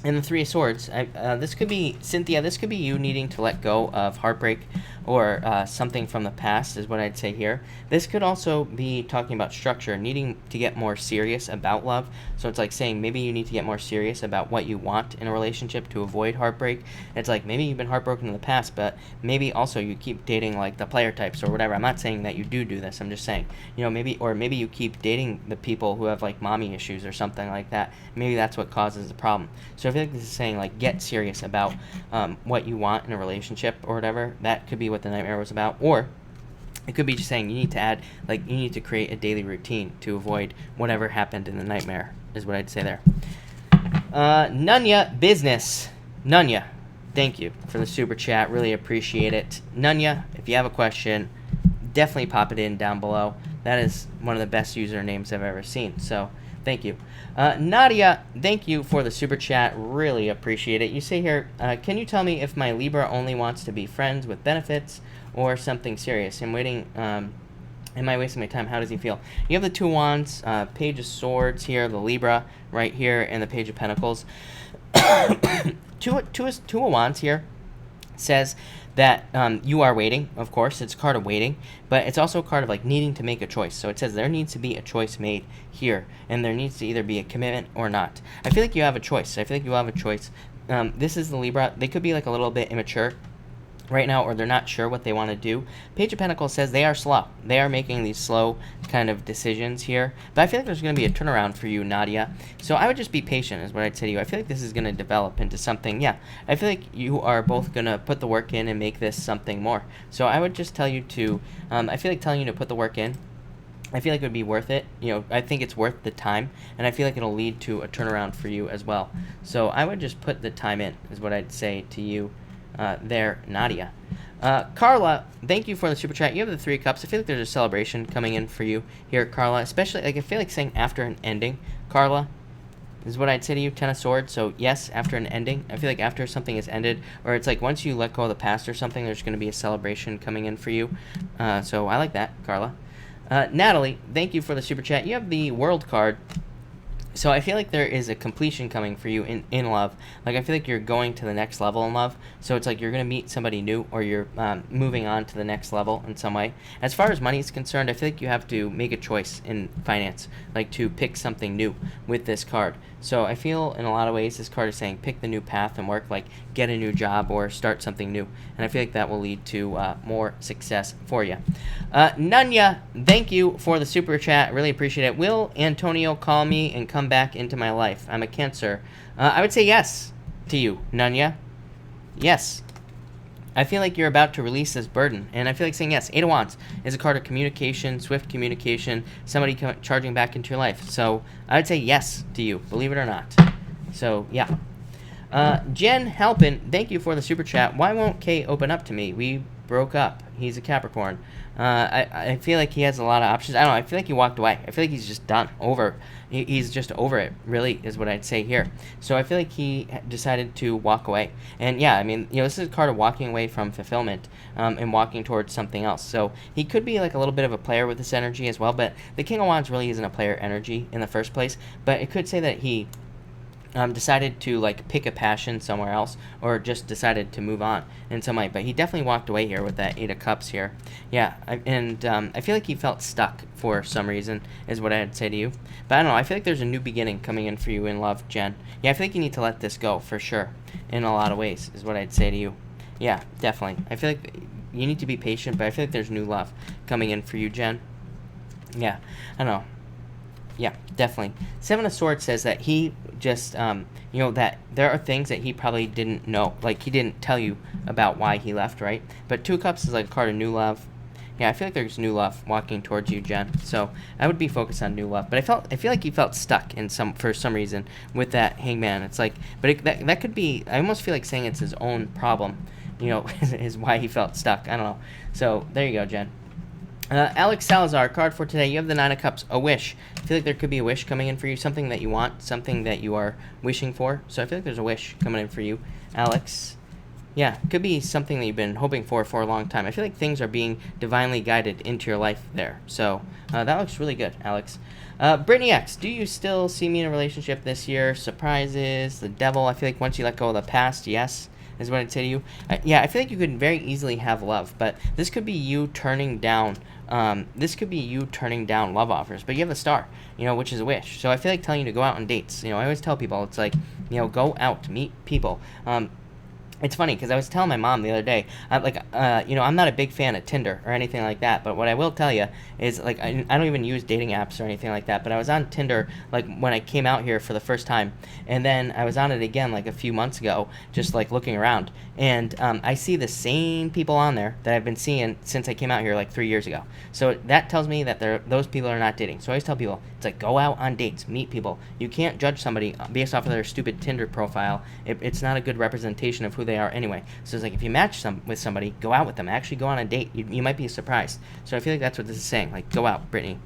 and the Three of Swords. This could be, Cynthia, this could be you needing to let go of heartbreak or something from the past, is what I'd say here. This could also be talking about structure, needing to get more serious about love. So it's like saying maybe you need to get more serious about what you want in a relationship to avoid heartbreak. It's like maybe you've been heartbroken in the past, but maybe also you keep dating like the player types or whatever. I'm not saying that you do this. I'm just saying, maybe you keep dating the people who have like mommy issues or something like that. Maybe that's what causes the problem. So I feel like this is saying like get serious about what you want in a relationship or whatever. That could be what the nightmare was about. Or it could be just saying you need to create a daily routine to avoid whatever happened in the nightmare, is what I'd say there. Nunya Business. Nunya, thank you for the super chat. Really appreciate it. Nunya, if you have a question, definitely pop it in down below. That is one of the best usernames I've ever seen. So thank you. Nadia, thank you for the super chat. Really appreciate it. You say here, can you tell me if my Libra only wants to be friends with benefits or something serious? I'm waiting. Am I wasting my time? How does he feel? You have the Two of Wands, Page of Swords here, the Libra right here, and the Page of Pentacles. Two of Wands here says that you are waiting. Of course, it's a card of waiting, but it's also a card of like needing to make a choice. So it says there needs to be a choice made here, and there needs to either be a commitment or not. I feel like you have a choice. I feel like you have a choice. This is the Libra. They could be like a little bit immature right now, or they're not sure what they want to do. Page of Pentacles says they are slow. They are making these slow kind of decisions here. But I feel like there's going to be a turnaround for you, Nadia. So I would just be patient, is what I'd say to you. I feel like this is going to develop into something. Yeah, I feel like you are both going to put the work in and make this something more. So I would just tell you to, I feel like telling you to put the work in, I feel like it would be worth it. I think it's worth the time, and I feel like it'll lead to a turnaround for you as well. So I would just put the time in, is what I'd say to you. There, Nadia. Carla, thank you for the super chat. You have the Three of Cups. I feel like there's a celebration coming in for you here, Carla. Especially, like, I feel like saying after an ending, Carla. is what I'd say to you. 10 of Swords. So yes, after an ending. I feel like after something is ended, or it's like once you let go of the past or something, there's going to be a celebration coming in for you. So I like that, Carla. Natalie, thank you for the super chat. You have the World card. So I feel like there is a completion coming for you in love. Like, I feel like you're going to the next level in love. So it's like you're going to meet somebody new, or you're moving on to the next level in some way. As far as money is concerned, I feel like you have to make a choice in finance, like to pick something new with this card. So I feel in a lot of ways this card is saying pick the new path and work, like get a new job or start something new. And I feel like that will lead to more success for you. Nunya, thank you for the super chat. Really appreciate it. Will Antonio call me and come back into my life? I'm a Cancer. I would say yes to you, Nunya. Yes. I feel like you're about to release this burden, and I feel like saying yes. 8 of Wands is a card of communication, swift communication, somebody charging back into your life. So I would say yes to you, believe it or not. So, yeah. Jen Halpin, thank you for the super chat. Why won't Kay open up to me? We broke up. He's a Capricorn. I feel like he has a lot of options. I don't know. I feel like he walked away. I feel like he's just done. He's just over it, really, is what I'd say here. So I feel like he decided to walk away. And yeah, I mean, this is a card of walking away from fulfillment and walking towards something else. So he could be like a little bit of a player with this energy as well. But the King of Wands really isn't a player energy in the first place. But it could say that he decided to like pick a passion somewhere else, or just decided to move on in some way. But he definitely walked away here with that 8 of Cups here. Yeah, I feel like he felt stuck for some reason, is what I'd say to you. But I don't know, I feel like there's a new beginning coming in for you in love, Jen. Yeah, I feel like you need to let this go for sure, in a lot of ways, is what I'd say to you. Yeah, definitely. I feel like you need to be patient, but I feel like there's new love coming in for you, Jen. Yeah, I don't know. Yeah, definitely. 7 of Swords says that he just, that there are things that he probably didn't know. Like, he didn't tell you about why he left, right? But 2 of Cups is like a card of new love. Yeah, I feel like there's new love walking towards you, Jen. So I would be focused on new love. But I feel like he felt stuck for some reason with that Hangman. It's like, but that could be, I almost feel like saying it's his own problem, is why he felt stuck. I don't know. So there you go, Jen. Alex Salazar, card for today. You have the 9 of Cups, a wish. I feel like there could be a wish coming in for you, something that you want, something that you are wishing for. So I feel like there's a wish coming in for you, Alex. Yeah, it could be something that you've been hoping for a long time. I feel like things are being divinely guided into your life there. So that looks really good, Alex. Brittany X, do you still see me in a relationship this year? Surprises, the devil. I feel like once you let go of the past, yes, is what I'd say to you. Yeah, I feel like you could very easily have love, but this could be you turning down. Love offers, but you have the Star, which is a wish. So I feel like telling you to go out on dates. I always tell people, it's like, go out, meet people. It's funny because I was telling my mom the other day, I'm not a big fan of Tinder or anything like that, but what I will tell you is, like, I don't even use dating apps or anything like that, but I was on Tinder, like, when I came out here for the first time, and then I was on it again, like, a few months ago, just, like, looking around, and I see the same people on there that I've been seeing since I came out here, like, 3 years ago. So that tells me that those people are not dating. So I always tell people, it's like, go out on dates, meet people. You can't judge somebody based off of their stupid Tinder profile. It's not a good representation of who they are anyway. So it's like, if you match with somebody, go out with them. Actually go on a date. You might be surprised. So I feel like that's what this is saying. Like, go out, Brittany.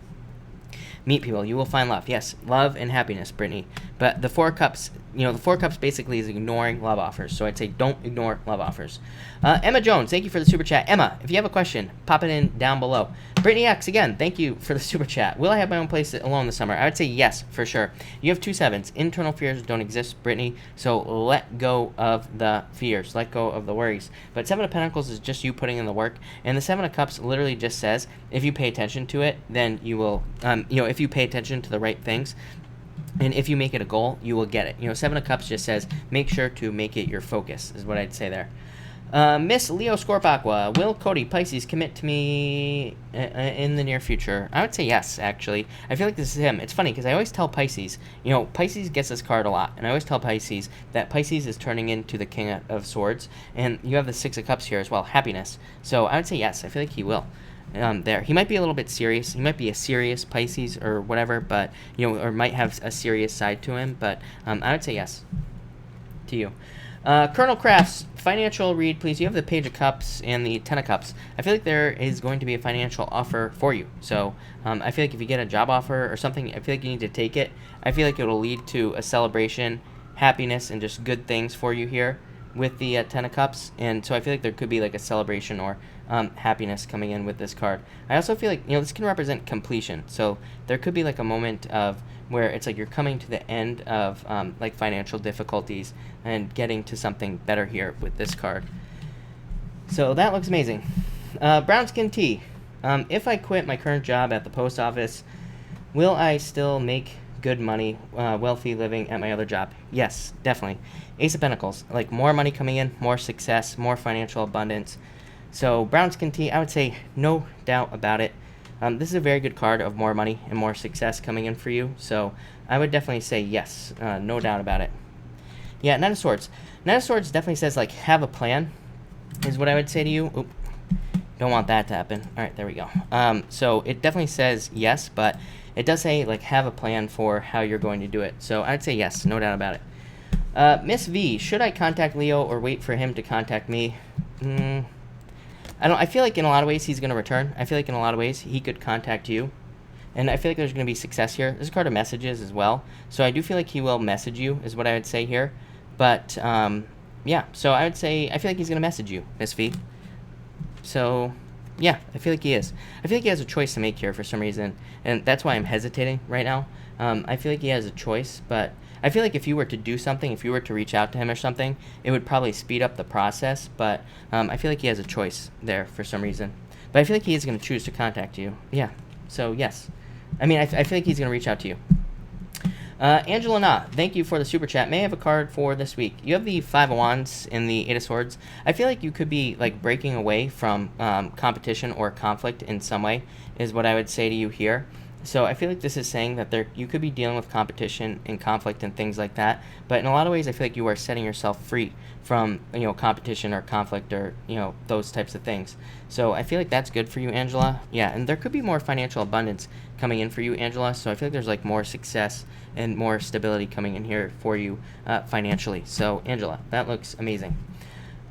Meet people. You will find love. Yes, love and happiness, Brittany. But the 4 of Cups, the 4 of Cups basically is ignoring love offers. So I'd say don't ignore love offers. Emma Jones, thank you for the super chat. Emma, if you have a question, pop it in down below. Brittany X, again, thank you for the super chat. Will I have my own place alone this summer? I would say yes, for sure. You have 2 sevens. Internal fears don't exist, Brittany. So let go of the fears. Let go of the worries. But 7 of Pentacles is just you putting in the work. And the 7 of Cups literally just says, if you pay attention to it, then you will, if you pay attention to the right things, and if you make it a goal, you will get it. 7 of Cups just says, make sure to make it your focus, is what I'd say there. Miss Leo Scorpaqua, will Cody Pisces commit to me in the near future? I would say yes, actually. I feel like this is him. It's funny because I always tell Pisces, Pisces gets this card a lot, and I always tell Pisces that Pisces is turning into the King of Swords, and you have the 6 of Cups here as well, happiness. So I would say yes, I feel like he will. There, he might be a little bit serious. He might be a serious Pisces or whatever, but or might have a serious side to him. But I would say yes to you. Colonel Crafts, financial read, please. You have the Page of Cups and the Ten of Cups. I feel like there is going to be a financial offer for you. So I feel like if you get a job offer or something, I feel like you need to take it. I feel like it will lead to a celebration, happiness, and just good things for you here with the Ten of Cups. And so I feel like there could be like a celebration or happiness coming in with this card. I also feel like, this can represent completion. So there could be like a moment of where it's like you're coming to the end of like financial difficulties and getting to something better here with this card. So that looks amazing. Brown Skin Tea. If I quit my current job at the post office, will I still make good money, wealthy living at my other job? Yes, definitely. Ace of Pentacles, like more money coming in, more success, more financial abundance. So Brown Skin Tea, I would say no doubt about it. This is a very good card of more money and more success coming in for you. So I would definitely say yes, no doubt about it. Yeah, Knight of Swords. Knight of Swords definitely says, like, have a plan is what I would say to you. Oop, don't want that to happen. All right, there we go. So it definitely says yes, but it does say, like, have a plan for how you're going to do it. So I'd say yes, no doubt about it. Miss V, should I contact Leo or wait for him to contact me? I feel like in a lot of ways he's going to return. I feel like in a lot of ways he could contact you. And I feel like there's going to be success here. There's a card of messages as well. So I do feel like he will message you is what I would say here. But, yeah. So I would say, I feel like he's going to message you, Miss V. So, yeah, I feel like he is. I feel like he has a choice to make here for some reason. And that's why I'm hesitating right now. I feel like he has a choice, but I feel like if you were to do something, if you were to reach out to him or something, it would probably speed up the process. But I feel like he has a choice there for some reason. But I feel like he is going to choose to contact you. Yeah. So, yes. I mean, I feel like he's going to reach out to you. Angela Na, thank you for the super chat. May I have a card for this week? You have the Five of Wands and the Eight of Swords. I feel like you could be like breaking away from competition or conflict in some way is what I would say to you here. So I feel like this is saying that you could be dealing with competition and conflict and things like that. But in a lot of ways, I feel like you are setting yourself free from, competition or conflict or, those types of things. So I feel like that's good for you, Angela. Yeah, and there could be more financial abundance coming in for you, Angela. So I feel like there's like more success and more stability coming in here for you financially. So Angela, that looks amazing.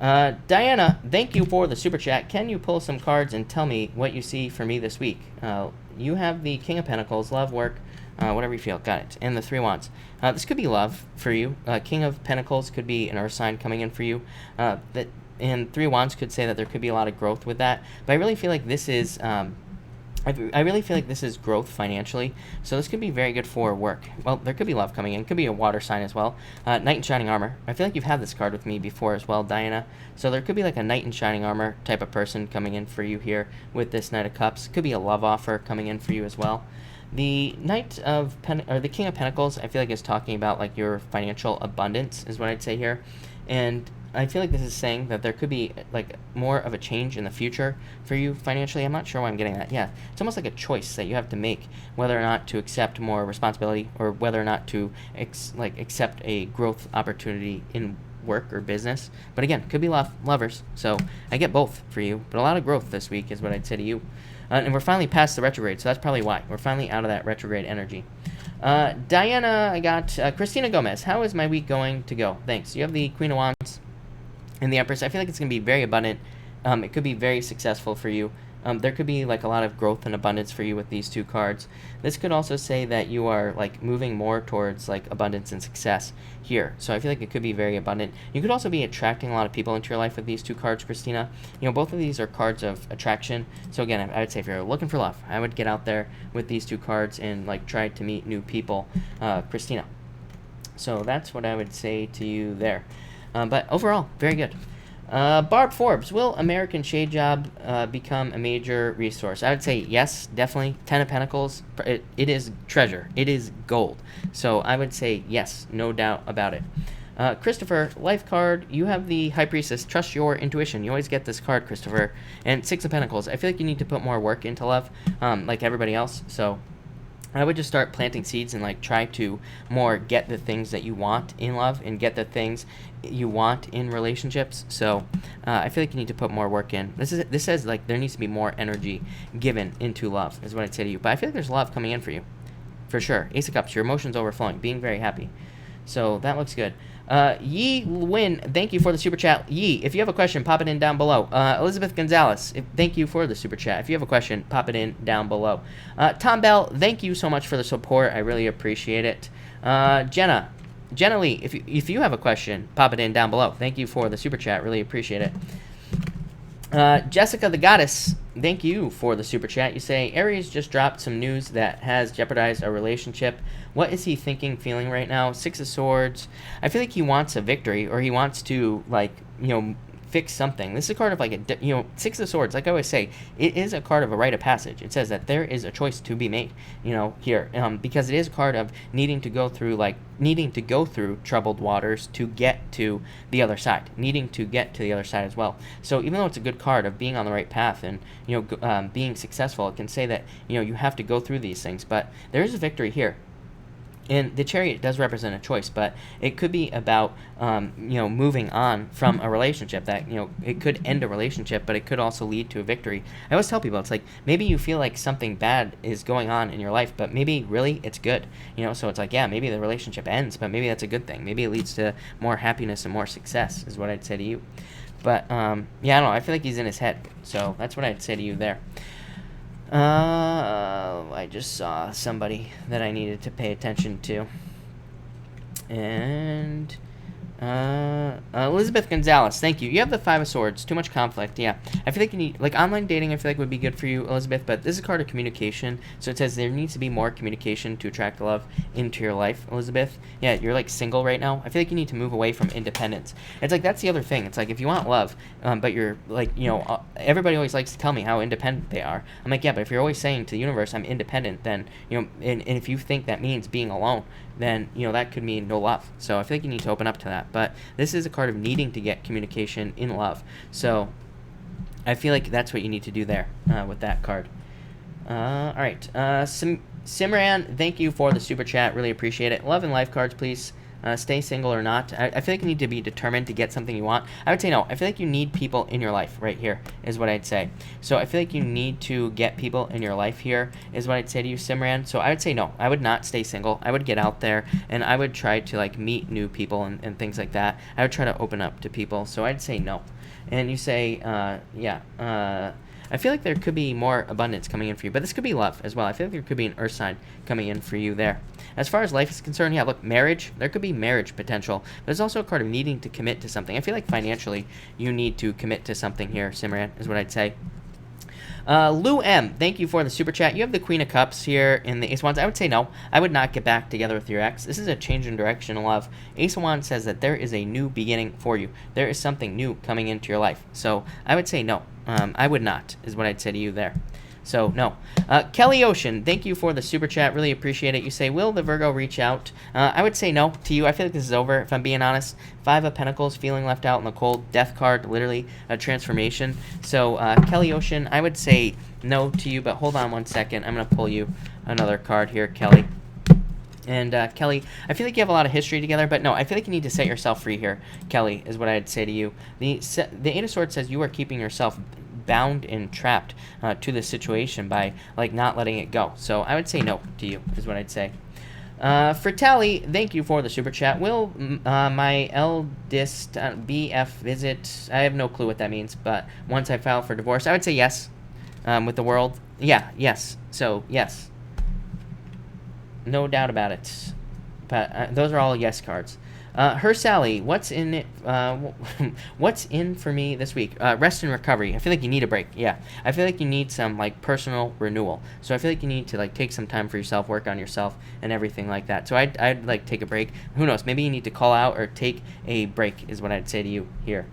Diana, thank you for the super chat. Can you pull some cards and tell me what you see for me this week? You have the King of Pentacles, love, work, whatever you feel. Got it. And the Three Wands. This could be love for you. King of Pentacles could be an earth sign coming in for you. And Three Wands could say that there could be a lot of growth with that. But I really feel like this is... I really feel like this is growth financially, so this could be very good for work. Well, there could be love coming in. Could be a water sign as well. Knight in Shining Armor. I feel like you've had this card with me before as well, Diana. So there could be like a Knight in Shining Armor type of person coming in for you here with this Knight of Cups. Could be a love offer coming in for you as well. The the King of Pentacles, I feel like is talking about like your financial abundance is what I'd say here, and I feel like this is saying that there could be like more of a change in the future for you financially. I'm not sure why I'm getting that. Yeah, it's almost like a choice that you have to make whether or not to accept more responsibility or whether or not to accept a growth opportunity in work or business. But again, could be lovers. So I get both for you, but a lot of growth this week is what I'd say to you. And we're finally past the retrograde, so that's probably why. We're finally out of that retrograde energy. Diana, I got Christina Gomez. How is my week going to go? Thanks. You have the Queen of Wands and the Empress. I feel like it's going to be very abundant. It could be very successful for you. There could be like a lot of growth and abundance for you with these two cards. This could also say that you are like moving more towards like abundance and success here. So I feel like it could be very abundant. You could also be attracting a lot of people into your life with these two cards, Christina. Both of these are cards of attraction. So again, I would say if you're looking for love, I would get out there with these two cards and like try to meet new people, Christina. So that's what I would say to you there. But overall, very good. Barb Forbes, will American Shade Job become a major resource? I would say yes, definitely. Ten of Pentacles, it is treasure. It is gold. So I would say yes, no doubt about it. Christopher, life card, you have the High Priestess. Trust your intuition. You always get this card, Christopher. And Six of Pentacles. I feel like you need to put more work into love, like everybody else. So I would just start planting seeds and like try to more get the things that you want in love and get the things you want in relationships. So I feel like you need to put more work in. This says like there needs to be more energy given into love is what I'd say to you. But I feel like there's love coming in for you, for sure. Ace of Cups, your emotions overflowing, being very happy. So that looks good. Yi Win, thank you for the super chat. Yi, if you have a question, pop it in down below. Elizabeth Gonzalez, thank you for the super chat. If you have a question, pop it in down below. Tom Bell, thank you so much for the support. I really appreciate it. Jenna Lee, if you have a question, pop it in down below. Thank you for the super chat. Really appreciate it. Jessica the Goddess, thank you for the super chat. You say, Aries just dropped some news that has jeopardized our relationship. What is he thinking, feeling right now? Six of Swords. I feel like he wants a victory, or he wants to, like, fix something. This is a card of, like, Six of Swords. Like I always say, it is a card of a rite of passage. It says that there is a choice to be made, here. Because it is a card of needing to go through troubled waters to get to the other side. Needing to get to the other side as well. So even though it's a good card of being on the right path and, being successful, it can say that, you have to go through these things. But there is a victory here. And the Chariot does represent a choice, but it could be about, moving on from a relationship that, it could end a relationship, but it could also lead to a victory. I always tell people, it's like, maybe you feel like something bad is going on in your life, but maybe really it's good, so it's like, yeah, maybe the relationship ends, but maybe that's a good thing. Maybe it leads to more happiness and more success is what I'd say to you. But, yeah, I don't know. I feel like he's in his head, so that's what I'd say to you there. I just saw somebody that I needed to pay attention to. And Elizabeth Gonzalez, thank you. You have the Five of Swords. Too much conflict. Yeah, I feel like you need, like, online dating. I feel like would be good for you, Elizabeth. But this is a card of communication, so it says there needs to be more communication to attract love into your life, Elizabeth. Yeah, you're like single right now. I feel like you need to move away from independence. It's like that's the other thing. It's like if you want love, but you're like, everybody always likes to tell me how independent they are. I'm like, yeah, but if you're always saying to the universe I'm independent, then and if you think that means being alone, then that could mean no love. So I feel like you need to open up to that. But this is a card of needing to get communication in love. So I feel like that's what you need to do there with that card. All right. Simran, thank you for the super chat. Really appreciate it. Love and life cards, please. Stay single or not. I feel like you need to be determined to get something you want. I would say no. I feel like you need people in your life right here is what I'd say. So I feel like you need to get people in your life here is what I'd say to you, Simran. So I would say no. I would not stay single. I would get out there and I would try to like meet new people and things like that. I would try to open up to people. So I'd say no. And you say, I feel like there could be more abundance coming in for you, but this could be love as well. I feel like there could be an earth sign coming in for you there. As far as life is concerned, yeah, look, marriage, there could be marriage potential, but it's also a card of needing to commit to something. I feel like financially you need to commit to something here, Simran, is what I'd say. Lou M, thank you for the super chat. You have the Queen of Cups here in the Ace of Wands. I would say no. I would not get back together with your ex. This is a change in direction in love. Ace of Wands says that there is a new beginning for you. There is something new coming into your life. So I would say no. I would not, is what I'd say to you there. So, no. Kelly Ocean, thank you for the super chat. Really appreciate it. You say, will the Virgo reach out? I would say no to you. I feel like this is over, if I'm being honest. Five of Pentacles, feeling left out in the cold. Death card, literally a transformation. So, Kelly Ocean, I would say no to you, but hold on one second. I'm going to pull you another card here, Kelly. And, Kelly, I feel like you have a lot of history together, but no, I feel like you need to set yourself free here, Kelly, is what I'd say to you. The Eight of Swords says you are keeping yourself bound and trapped to this situation by, like, not letting it go. So I would say no to you, is what I'd say. For Tally, thank you for the super chat. Will my eldest BF visit? I have no clue what that means, but once I file for divorce, I would say yes. With the world, yeah, yes. So, yes. No doubt about it. But those are all yes cards. Her Sally, what's in it? What's in for me this week? Rest and recovery. I feel like you need a break. Yeah, I feel like you need some like personal renewal. So I feel like you need to like take some time for yourself, work on yourself, and everything like that. So I'd like take a break. Who knows? Maybe you need to call out or take a break. Is what I'd say to you here.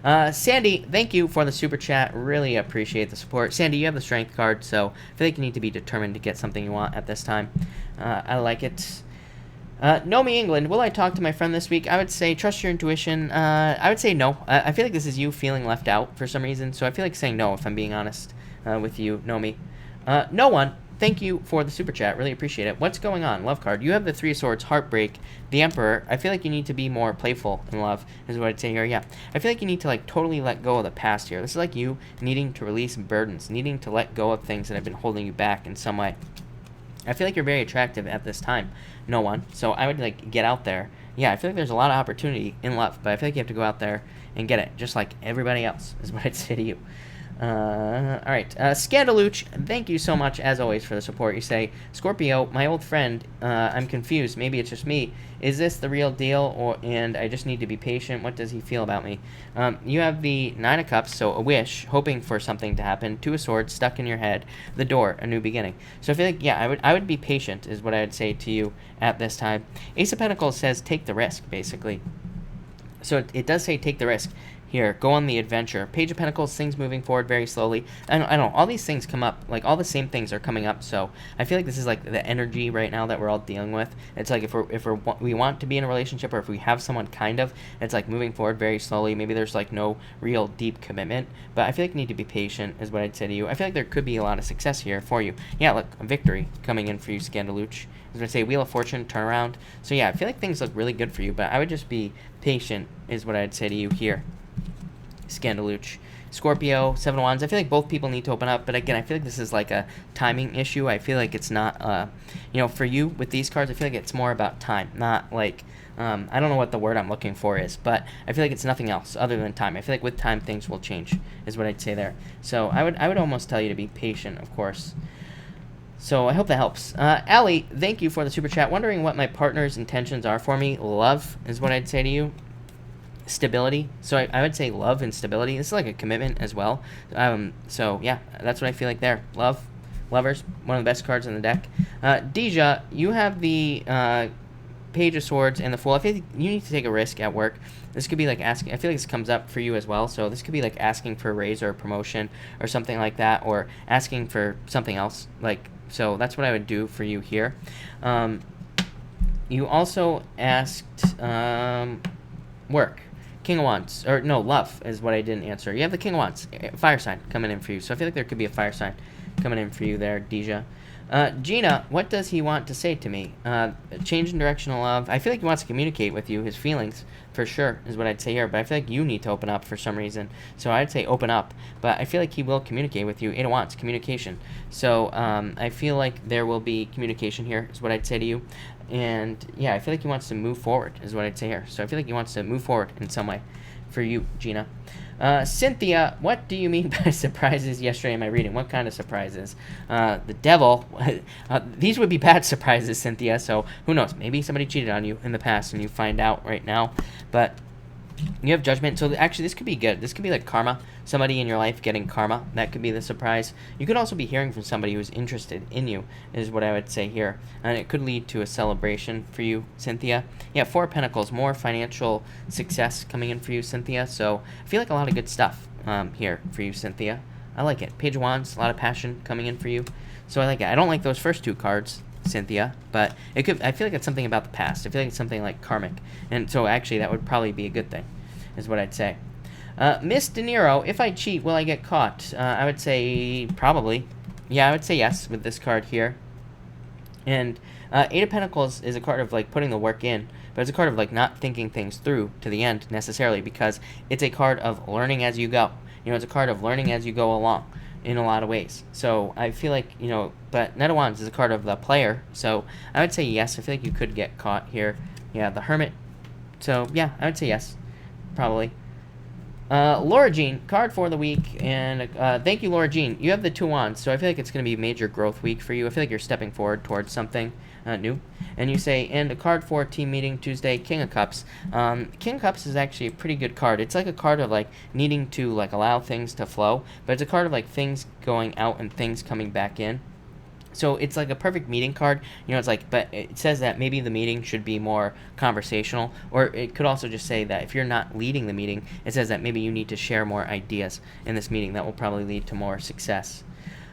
Sandy, thank you for the super chat. Really appreciate the support. Sandy, you have the strength card, so I feel like you need to be determined to get something you want at this time. I like it. Nomi England, will I talk to my friend this week? I would say trust your intuition. I would say no. I feel like this is you feeling left out for some reason, so I feel like saying no if I'm being honest with you, Nomi. No one. Thank you for the super chat. Really appreciate it. What's going on? Love card. You have the Three of Swords, Heartbreak, the Emperor. I feel like you need to be more playful in love, is what I'd say here. Yeah. I feel like you need to like totally let go of the past here. This is like you needing to release burdens, needing to let go of things that have been holding you back in some way. I feel like you're very attractive at this time. No one. So I would, like, get out there. Yeah, I feel like there's a lot of opportunity in love, but I feel like you have to go out there and get it, just like everybody else, is what I'd say to you. All right. Scandaluch, thank you so much, as always, for the support. You say, Scorpio, my old friend, I'm confused. Maybe it's just me. Is this the real deal, and I just need to be patient? What does he feel about me? You have the Nine of Cups, so a wish, hoping for something to happen. Two of Swords, stuck in your head. The Door, a new beginning. So I feel like, yeah, I would be patient, is what I would say to you at this time. Ace of Pentacles says, take the risk, basically. So it does say take the risk. Here, go on the adventure. Page of Pentacles, things moving forward very slowly. I don't know, all these things come up, like, all the same things are coming up, so I feel like this is, like, the energy right now that we're all dealing with. It's like, if we want to be in a relationship, or if we have someone, kind of, it's, like, moving forward very slowly. Maybe there's, like, no real deep commitment, but I feel like you need to be patient, is what I'd say to you. I feel like there could be a lot of success here for you. Yeah, look, a victory coming in for you, Scandaluch. I was going to say, Wheel of Fortune, turnaround. So, yeah, I feel like things look really good for you, but I would just be patient, is what I'd say to you here, Scandaluch. Scorpio, Seven of Wands. I feel like both people need to open up, but again, I feel like this is like a timing issue. I feel like it's not, for you with these cards, I feel like it's more about time, not like, I don't know what the word I'm looking for is, but I feel like it's nothing else other than time. I feel like with time, things will change, is what I'd say there. So I would almost tell you to be patient, of course. So I hope that helps. Allie, thank you for the super chat. Wondering what my partner's intentions are for me. Love is what I'd say to you. Stability. So I would say love and stability. This is like a commitment as well. So yeah, that's what I feel like there. Love, lovers, one of the best cards in the deck. Deja, you have the Page of Swords and the Fool. I feel like you need to take a risk at work. This could be like asking, I feel like this comes up for you as well. So this could be like asking for a raise or a promotion or something like that, or asking for something else. Like, so that's what I would do for you here. You also asked work. King of Wands, or no, love is what I didn't answer. You have the King of Wands, fire sign coming in for you. So I feel like there could be a fire sign coming in for you there, Deja. Gina, what does he want to say to me? Change in direction of love. I feel like he wants to communicate with you, his feelings, for sure, is what I'd say here. But I feel like you need to open up for some reason. So I'd say open up. But I feel like he will communicate with you. Eight of Wands, communication. So I feel like there will be communication here, is what I'd say to you. And yeah, I feel like he wants to move forward, is what I'd say here. So I feel like he wants to move forward in some way for you, Gina. Cynthia, what do you mean by surprises yesterday in my reading? What kind of surprises? The devil. These would be bad surprises, Cynthia. So who knows? Maybe somebody cheated on you in the past and you find out right now. But you have judgment. So actually, this could be good. This could be like karma. Somebody in your life getting karma. That could be the surprise. You could also be hearing from somebody who's interested in you, is what I would say here. And it could lead to a celebration for you, Cynthia. Yeah, Four of Pentacles. More financial success coming in for you, Cynthia. So I feel like a lot of good stuff here for you, Cynthia. I like it. Page of Wands. A lot of passion coming in for you. So I like it. I don't like those first two cards, Cynthia, but it could. I feel like it's something about the past. I feel like it's something like karmic, and so actually that would probably be a good thing, is what I'd say. Miss De Niro, if I cheat, will I get caught? I would say probably. Yeah, I would say yes with this card here. And Eight of Pentacles is a card of like putting the work in, but it's a card of like not thinking things through to the end necessarily, because it's a card of learning as you go. You know, it's a card of learning as you go along in a lot of ways. So I feel like, but Knight of Wands is a card of the player. So I would say yes. I feel like you could get caught here. Yeah, the Hermit. So yeah, I would say yes, probably. Laura Jean, card for the week, and thank you, Laura Jean. You have the Two Wands, so I feel like it's going to be a major growth week for you. I feel like you're stepping forward towards something new. And you say, and a card for team meeting Tuesday, King of Cups. King of Cups is actually a pretty good card. It's like a card of like needing to like allow things to flow, but it's a card of like things going out and things coming back in. So it's like a perfect meeting card. It's like, but it says that maybe the meeting should be more conversational, or it could also just say that if you're not leading the meeting, it says that maybe you need to share more ideas in this meeting. That will probably lead to more success.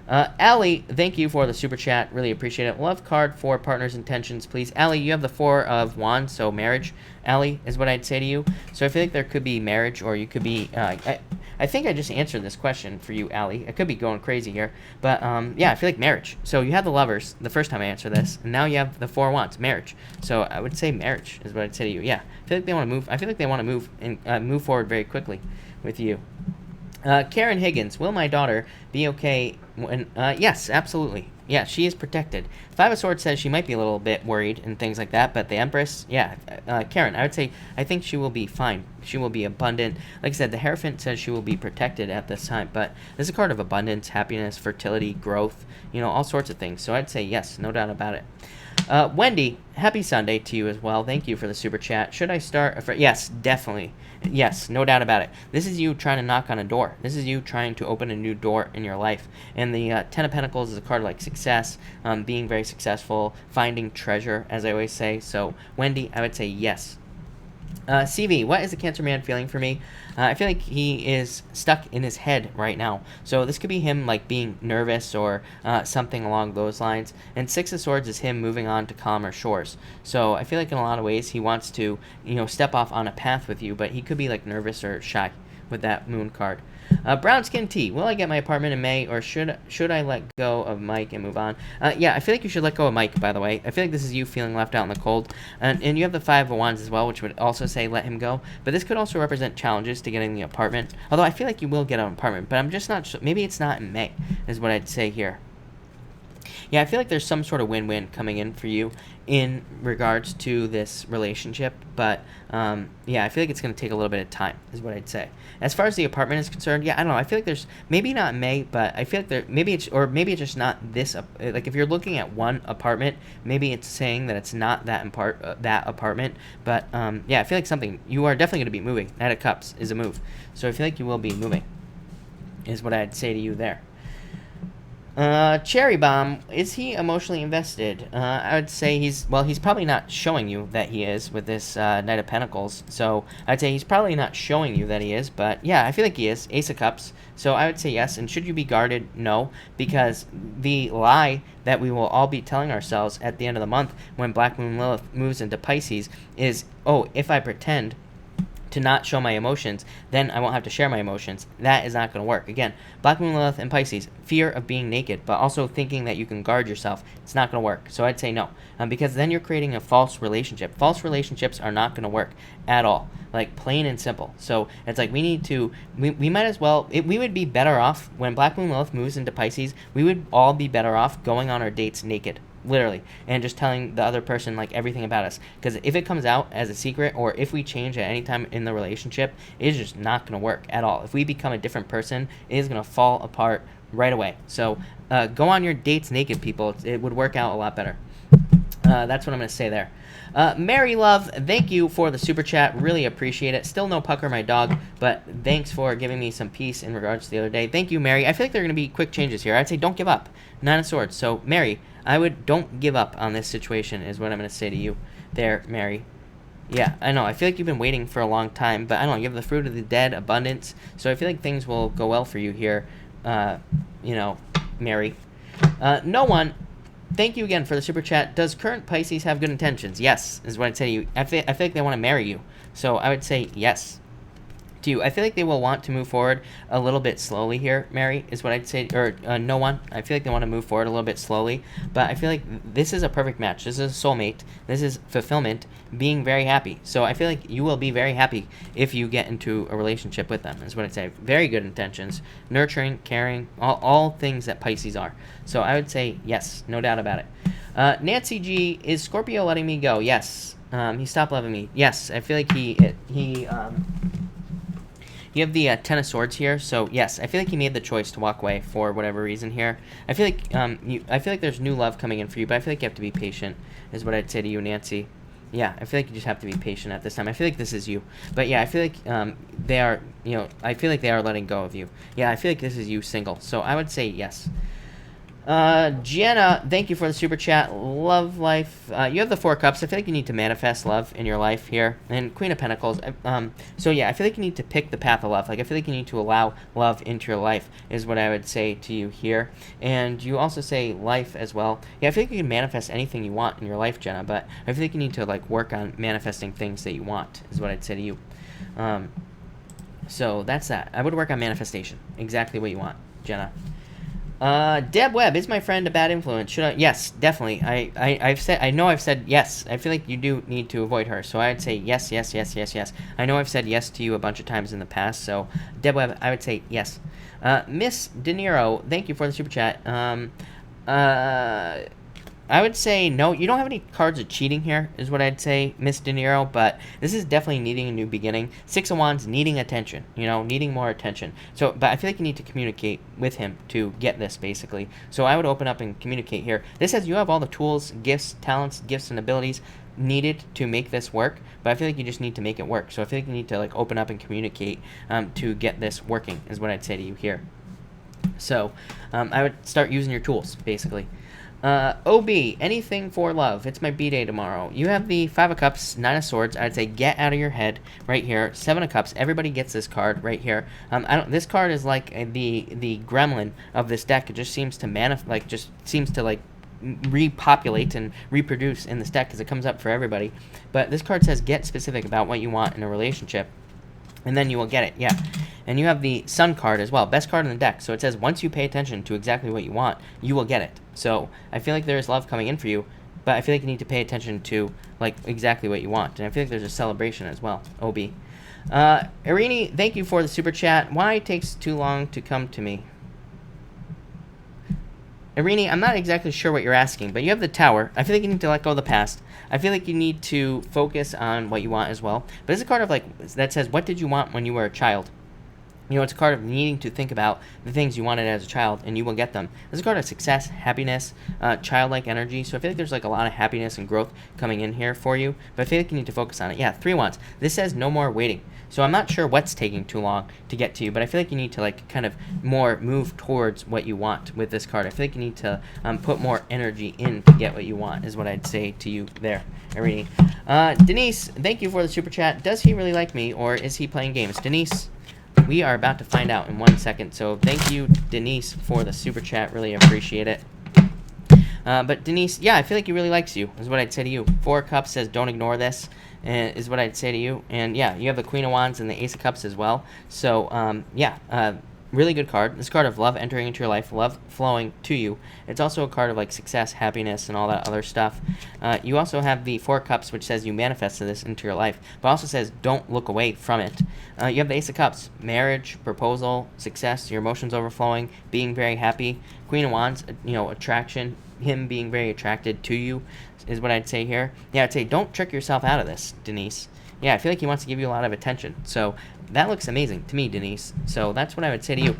Allie, thank you for the super chat. Really appreciate it. Love card for partner's intentions, please. Allie, you have the Four of Wands, so marriage, Allie, is what I'd say to you. So I feel like there could be marriage, or you could be, I think I just answered this question for you, Allie. I could be going crazy here, but yeah, I feel like marriage. So you had the Lovers the first time I answered this, and now you have the Four of Wands, marriage. So I would say marriage is what I'd say to you. Yeah, I feel like they want to move. I feel like they want to move and move forward very quickly with you. Karen Higgins, will my daughter be okay when, yes, absolutely. Yeah, she is protected. Five of Swords says she might be a little bit worried and things like that, but the Empress, yeah, Karen, I would say, I think she will be fine. She will be abundant. Like I said, the Hierophant says she will be protected at this time, but this is a card of abundance, happiness, fertility, growth, all sorts of things. So I'd say yes, no doubt about it. Wendy, happy Sunday to you as well. Thank you for the super chat. Should I start? Yes, definitely. Yes, no doubt about it. This is you trying to knock on a door. This is you trying to open a new door in your life. And the Ten of Pentacles is a card like success, being very successful, finding treasure, as I always say. So, Wendy, I would say yes. CV, what is the Cancer man feeling for me? I feel like he is stuck in his head right now. So this could be him like being nervous or something along those lines. And Six of Swords is him moving on to calmer shores. So I feel like in a lot of ways he wants to, step off on a path with you, but he could be like nervous or shy with that moon card. Brown Skin Tea, will I get my apartment in May, or should I let go of Mike and move on? Yeah, I feel like you should let go of Mike, by the way. I feel like this is you feeling left out in the cold. And you have the Five of Wands as well, which would also say let him go. But this could also represent challenges to getting the apartment. Although I feel like you will get an apartment, but I'm just not sure. Maybe it's not in May, is what I'd say here. Yeah, I feel like there's some sort of win-win coming in for you in regards to this relationship, but yeah, I feel like it's going to take a little bit of time, is what I'd say. As far as the apartment is concerned, yeah, I don't know. I feel like there's maybe not May, but I feel like maybe it's just not this. Like if you're looking at one apartment, maybe it's saying that it's not that apartment. But yeah, I feel like you are definitely going to be moving. Knight of Cups is a move, so I feel like you will be moving, is what I'd say to you there. Cherry Bomb, is he emotionally invested? I would say he's probably not showing you that he is with this Knight of Pentacles. So I'd say he's probably not showing you that he is, but yeah, I feel like he is. Ace of Cups. So I would say yes. And should you be guarded? No, because the lie that we will all be telling ourselves at the end of the month when Black Moon Lilith moves into Pisces is, oh, if I pretend to not show my emotions, then I won't have to share my emotions. That is not going to work. Again, Black Moon Lilith and Pisces, fear of being naked, but also thinking that you can guard yourself. It's not going to work. So I'd say no, because then you're creating a false relationship. False relationships are not going to work at all, like plain and simple. So it's like we might as well, we would be better off when Black Moon Lilith moves into Pisces, we would all be better off going on our dates naked. Literally, and just telling the other person like everything about us, because if it comes out as a secret, or if we change at any time in the relationship, it is just not going to work at all. If we become a different person, it is going to fall apart right away. So go on your dates naked, people. It would work out a lot better. That's what I'm going to say there. Mary Love, thank you for the super chat. Really appreciate it. Still no Pucker, my dog, but thanks for giving me some peace in regards to the other day. Thank you, Mary. I feel like there are going to be quick changes here. I'd say don't give up. Nine of Swords. So, Mary, don't give up on this situation is what I'm going to say to you there, Mary. Yeah, I know. I feel like you've been waiting for a long time, but I don't know. You have the fruit of the dead, abundance. So I feel like things will go well for you here, Mary. No one. Thank you again for the super chat. Does current Pisces have good intentions? Yes, is what I'd say to you. I feel like they want to marry you. So I would say yes to you. I feel like they will want to move forward a little bit slowly here, Mary, is what I'd say. Or no one. I feel like they want to move forward a little bit slowly. But I feel like this is a perfect match. This is a soulmate. This is fulfillment, being very happy. So I feel like you will be very happy if you get into a relationship with them, is what I'd say. Very good intentions. Nurturing, caring, all things that Pisces are. So I would say yes, no doubt about it. Nancy G, is Scorpio letting me go? Yes. He stopped loving me. Yes, I feel like you have the Ten of Swords here, so yes, I feel like he made the choice to walk away for whatever reason here. I feel like there's new love coming in for you, but I feel like you have to be patient, is what I'd say to you, Nancy. Yeah, I feel like you just have to be patient at this time. I feel like this is you, but yeah, I feel like they are, I feel like they are letting go of you. Yeah, I feel like this is you single, so I would say yes. Jenna, thank you for the super chat. Love life. You have the Four Cups. I feel like you need to manifest love in your life here. And Queen of Pentacles. So yeah, I feel like you need to pick the path of love. Like I feel like you need to allow love into your life is what I would say to you here. And you also say life as well. Yeah, I feel like you can manifest anything you want in your life, Jenna. But I feel like you need to like work on manifesting things that you want is what I'd say to you. So that's that. I would work on manifestation. Exactly what you want, Jenna. Deb Webb, is my friend a bad influence? Should I? Yes, definitely. I've said yes. I feel like you do need to avoid her. So I'd say yes, yes, yes, yes, yes. I know I've said yes to you a bunch of times in the past. So Deb Webb, I would say yes. Miss De Niro, thank you for the super chat. I would say no. You don't have any cards of cheating here, is what I'd say, Miss De Niro. But this is definitely needing a new beginning. Six of Wands, needing attention. You know, needing more attention. So, but I feel like you need to communicate with him to get this, basically. So I would open up and communicate here. This says you have all the tools, gifts, talents, gifts, and abilities needed to make this work, but I feel like you just need to make it work. So I feel like you need to like open up and communicate to get this working, is what I'd say to you here. So I would start using your tools, basically. OB, anything for love. It's my B-day tomorrow. You have the Five of Cups, Nine of Swords. I'd say get out of your head right here. Seven of Cups. Everybody gets this card right here. This card is like the gremlin of this deck. It just seems to repopulate and reproduce in this deck because it comes up for everybody. But this card says get specific about what you want in a relationship, and then you will get it. Yeah. And you have the Sun card as well, best card in the deck. So it says once you pay attention to exactly what you want, you will get it. So I feel like there is love coming in for you, but I feel like you need to pay attention to like exactly what you want. And I feel like there's a celebration as well. OB. Irini, thank you for the super chat. Why it takes too long to come to me? Irini, I'm not exactly sure what you're asking, but you have the Tower. I feel like you need to let go of the past. I feel like you need to focus on what you want as well. But it's a card of like that says, what did you want when you were a child? You know, it's a card of needing to think about the things you wanted as a child, and you will get them. It's a card of success, happiness, childlike energy. So I feel like there's like a lot of happiness and growth coming in here for you, but I feel like you need to focus on it. Yeah, Three Wands. This says no more waiting. So I'm not sure what's taking too long to get to you, but I feel like you need to like kind of more move towards what you want with this card. I feel like you need to put more energy in to get what you want, is what I'd say to you there, Irini. Denise, thank you for the super chat. Does he really like me, or is he playing games? Denise, we are about to find out in 1 second. So thank you, Denise, for the super chat. Really appreciate it. But Denise, yeah, I feel like he really likes you, is what I'd say to you. Four of Cups says don't ignore this, is what I'd say to you. And yeah, you have the Queen of Wands and the Ace of Cups as well. So yeah, really good card. This card of love entering into your life, love flowing to you. It's also a card of like success, happiness, and all that other stuff. You also have the Four of Cups, which says you manifested this into your life, but also says don't look away from it. You have the Ace of Cups, marriage, proposal, success, your emotions overflowing, being very happy. Queen of Wands, you know, attraction, him being very attracted to you, is what I'd say here. Yeah, I'd say don't trick yourself out of this, Denise. Yeah, I feel like he wants to give you a lot of attention. So that looks amazing to me, Denise. So that's what I would say to you.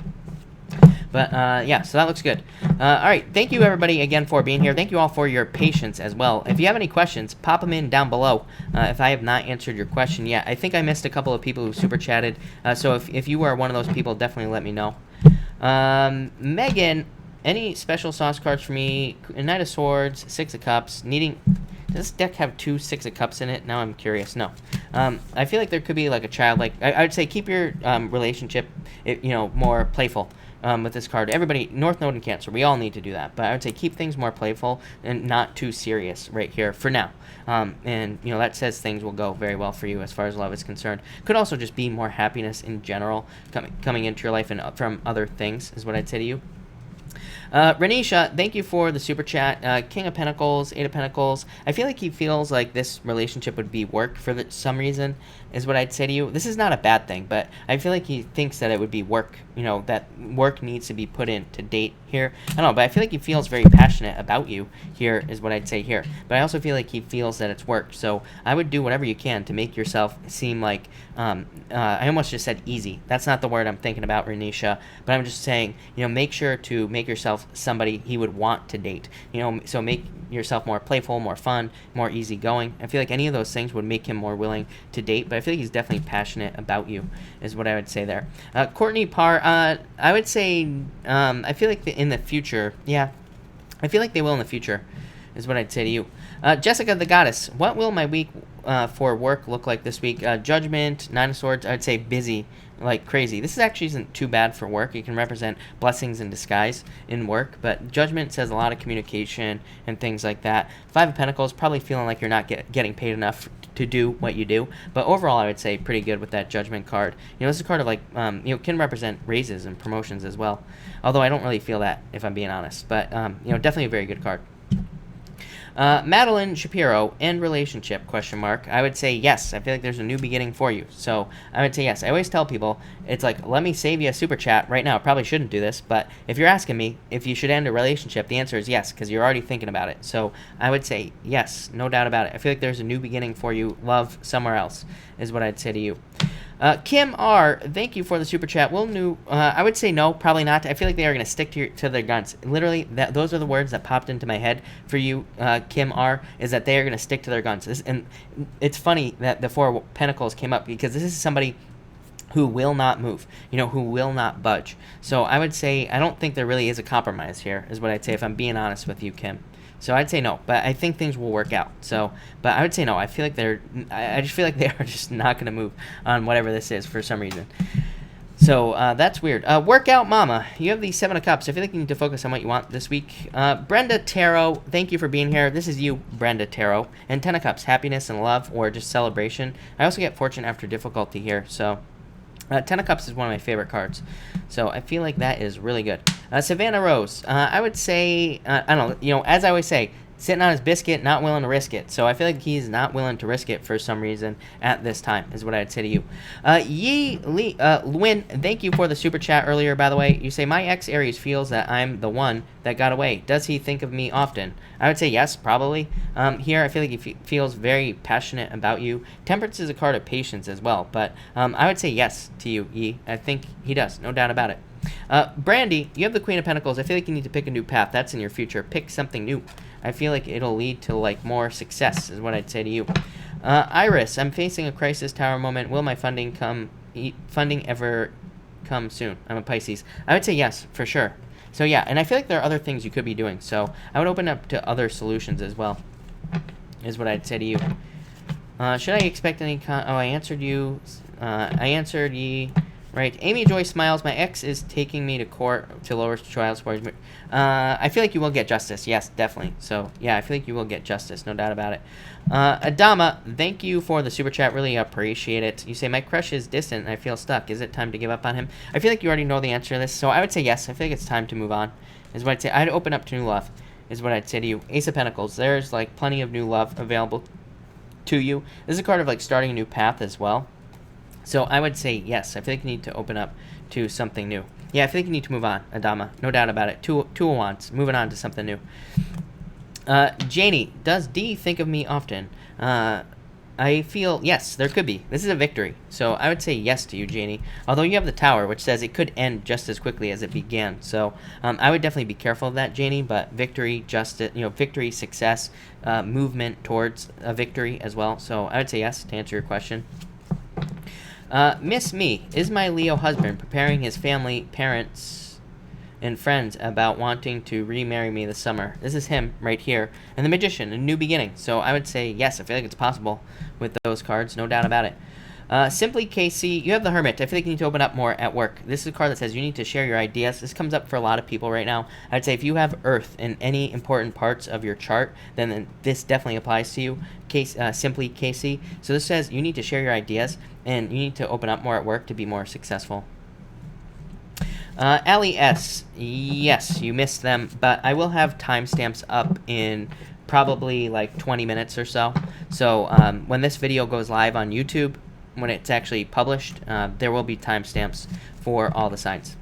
But yeah, so that looks good. All right, thank you everybody again for being here. Thank you all for your patience as well. If you have any questions, pop them in down below. If I have not answered your question yet, I think I missed a couple of people who super chatted. So if you are one of those people, definitely let me know. Megan, any special sauce cards for me? Knight of Swords, Six of Cups, needing. Does this deck have two Six of Cups in it? Now I'm curious. No. I feel like there could be like a child. Like I would say, keep your relationship, more playful with this card. Everybody, North Node and Cancer, we all need to do that. But I would say keep things more playful and not too serious right here for now. And that says things will go very well for you as far as love is concerned. Could also just be more happiness in general coming into your life and from other things, is what I'd say to you. Renisha, thank you for the super chat. King of Pentacles, Eight of Pentacles. I feel like he feels like this relationship would be work for some reason, is what I'd say to you. This is not a bad thing, but I feel like he thinks that it would be work, that work needs to be put in to date here. I don't know, but I feel like he feels very passionate about you here, is what I'd say here. But I also feel like he feels that it's work. So I would do whatever you can to make yourself seem like, I almost just said easy. That's not the word I'm thinking about, Renisha, but I'm just saying, make sure to make yourself somebody he would want to date. So make yourself more playful, more fun, more easygoing. I feel like any of those things would make him more willing to date, but I feel like he's definitely passionate about you, is what I would say there. Courtney Parr, I would say, I feel like in the future, yeah, I feel like they will in the future, is what I'd say to you. Jessica the Goddess, what will my week for work look like this week? Judgment, Nine of Swords, I'd say busy like crazy. This actually isn't too bad for work. It can represent blessings in disguise in work, but Judgment says a lot of communication and things like that. Five of Pentacles, probably feeling like you're not getting paid enough to do what you do, but overall I would say pretty good with that Judgment card. This is a card of like, can represent raises and promotions as well, although I don't really feel that, if I'm being honest, but definitely a very good card. Madeline Shapiro, and relationship, question mark. I would say yes. I feel like there's a new beginning for you. So I would say yes. I always tell people, it's like, let me save you a super chat right now. I probably shouldn't do this, but if you're asking me if you should end a relationship, the answer is yes, because you're already thinking about it. So I would say yes, no doubt about it. I feel like there's a new beginning for you. Love somewhere else is what I'd say to you. Kim R, thank you for the super chat. I would say no, probably not. I feel like they are going to stick to their guns. Literally, those are the words that popped into my head for you, Kim R, is that they are going to stick to their guns. And it's funny that the Four of Pentacles came up, because this is somebody who will not move, who will not budge. So I would say I don't think there really is a compromise here, is what I'd say if I'm being honest with you, Kim. So I'd say no, but I think things will work out. But I would say no. I feel like I just feel like they are just not going to move on whatever this is for some reason. So that's weird. Workout Mama, you have the Seven of Cups. I feel like you need to focus on what you want this week. Brenda Tarot, thank you for being here. This is you, Brenda Tarot. And Ten of Cups, happiness and love, or just celebration. I also get fortune after difficulty here, so... Ten of Cups is one of my favorite cards, so I feel like that is really good. Savannah Rose, I would say, I don't know, as I always say, sitting on his biscuit, not willing to risk it. So I feel like he's not willing to risk it for some reason at this time, is what I'd say to you. Lewin, thank you for the super chat earlier, by the way. You say, my ex Aries feels that I'm the one that got away. Does he think of me often? I would say yes, probably. Here, I feel like he feels very passionate about you. Temperance is a card of patience as well, but I would say yes to you, Yi. I think he does, no doubt about it. Brandy, you have the Queen of Pentacles. I feel like you need to pick a new path. That's in your future. Pick something new. I feel like it'll lead to more success, is what I'd say to you. Iris, I'm facing a crisis tower moment. Will my funding ever come soon? I'm a Pisces. I would say yes, for sure. So yeah, and I feel like there are other things you could be doing. So I would open up to other solutions as well, is what I'd say to you. Should I expect any I answered you. I answered ye. Right. Amy Joy smiles. My ex is taking me to court to lower trial support. I feel like you will get justice. Yes, definitely. So, yeah, I feel like you will get justice. No doubt about it. Adama, thank you for the super chat. Really appreciate it. You say, my crush is distant and I feel stuck. Is it time to give up on him? I feel like you already know the answer to this. So I would say yes. I feel like it's time to move on, is what I'd say. I'd open up to new love, is what I'd say to you. Ace of Pentacles. There's, plenty of new love available to you. This is a card of, starting a new path as well. So I would say yes. I feel like you need to open up to something new. Yeah, I feel like you need to move on, Adama. No doubt about it. Two of Wands. Moving on to something new. Janie, does D think of me often? I feel, yes, there could be. This is a victory. So I would say yes to you, Janie. Although you have the Tower, which says it could end just as quickly as it began. So I would definitely be careful of that, Janie. But victory, justice, victory, success, movement towards a victory as well. So I would say yes to answer your question. Miss Me, is my Leo husband preparing his family, parents, and friends about wanting to remarry me this summer? This is him right here. And the Magician, a new beginning. So I would say yes, I feel like it's possible with those cards, no doubt about it. Simply KC, you have the Hermit. I feel like you need to open up more at work. This is a card that says you need to share your ideas. This comes up for a lot of people right now. I'd say if you have Earth in any important parts of your chart, then this definitely applies to you. Simply KC. So this says you need to share your ideas, and you need to open up more at work to be more successful. Allie S, yes, you missed them, but I will have timestamps up in probably 20 minutes or so. So when this video goes live on YouTube, when it's actually published, there will be timestamps for all the signs.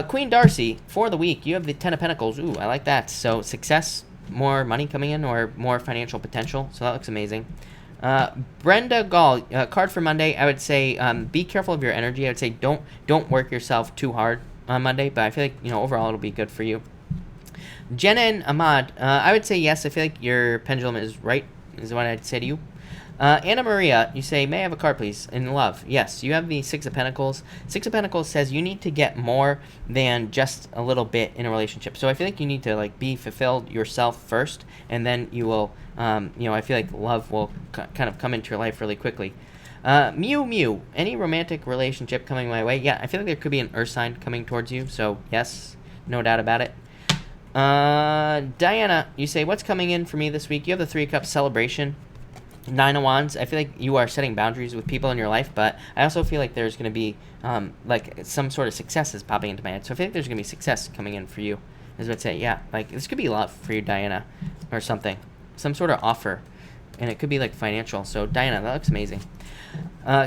Queen Darcy, for the week, you have the Ten of Pentacles. Ooh, I like that. So success, more money coming in, or more financial potential. So that looks amazing. Brenda Gall, card for Monday. I would say be careful of your energy. I would say don't work yourself too hard on Monday, but I feel like overall it'll be good for you. Jenna and Ahmad, I would say yes. I feel like your pendulum is right, is what I'd say to you. Anna Maria, you say, may I have a card, please? In love. Yes, you have the Six of Pentacles. Six of Pentacles says you need to get more than just a little bit in a relationship. So I feel like you need to be fulfilled yourself first, and then you will, I feel like love will kind of come into your life really quickly. Mew Mew, any romantic relationship coming my way? Yeah, I feel like there could be an earth sign coming towards you. So yes, no doubt about it. Diana, you say, what's coming in for me this week? You have the Three of Cups celebration. Nine of Wands, I feel like you are setting boundaries with people in your life, but I also feel like there's going to be, some sort of success is popping into my head. So I feel like there's going to be success coming in for you, is what I'd say. Yeah, this could be love for you, Diana, or something. some sort of offer, and it could be like financial. So Diana, that looks amazing.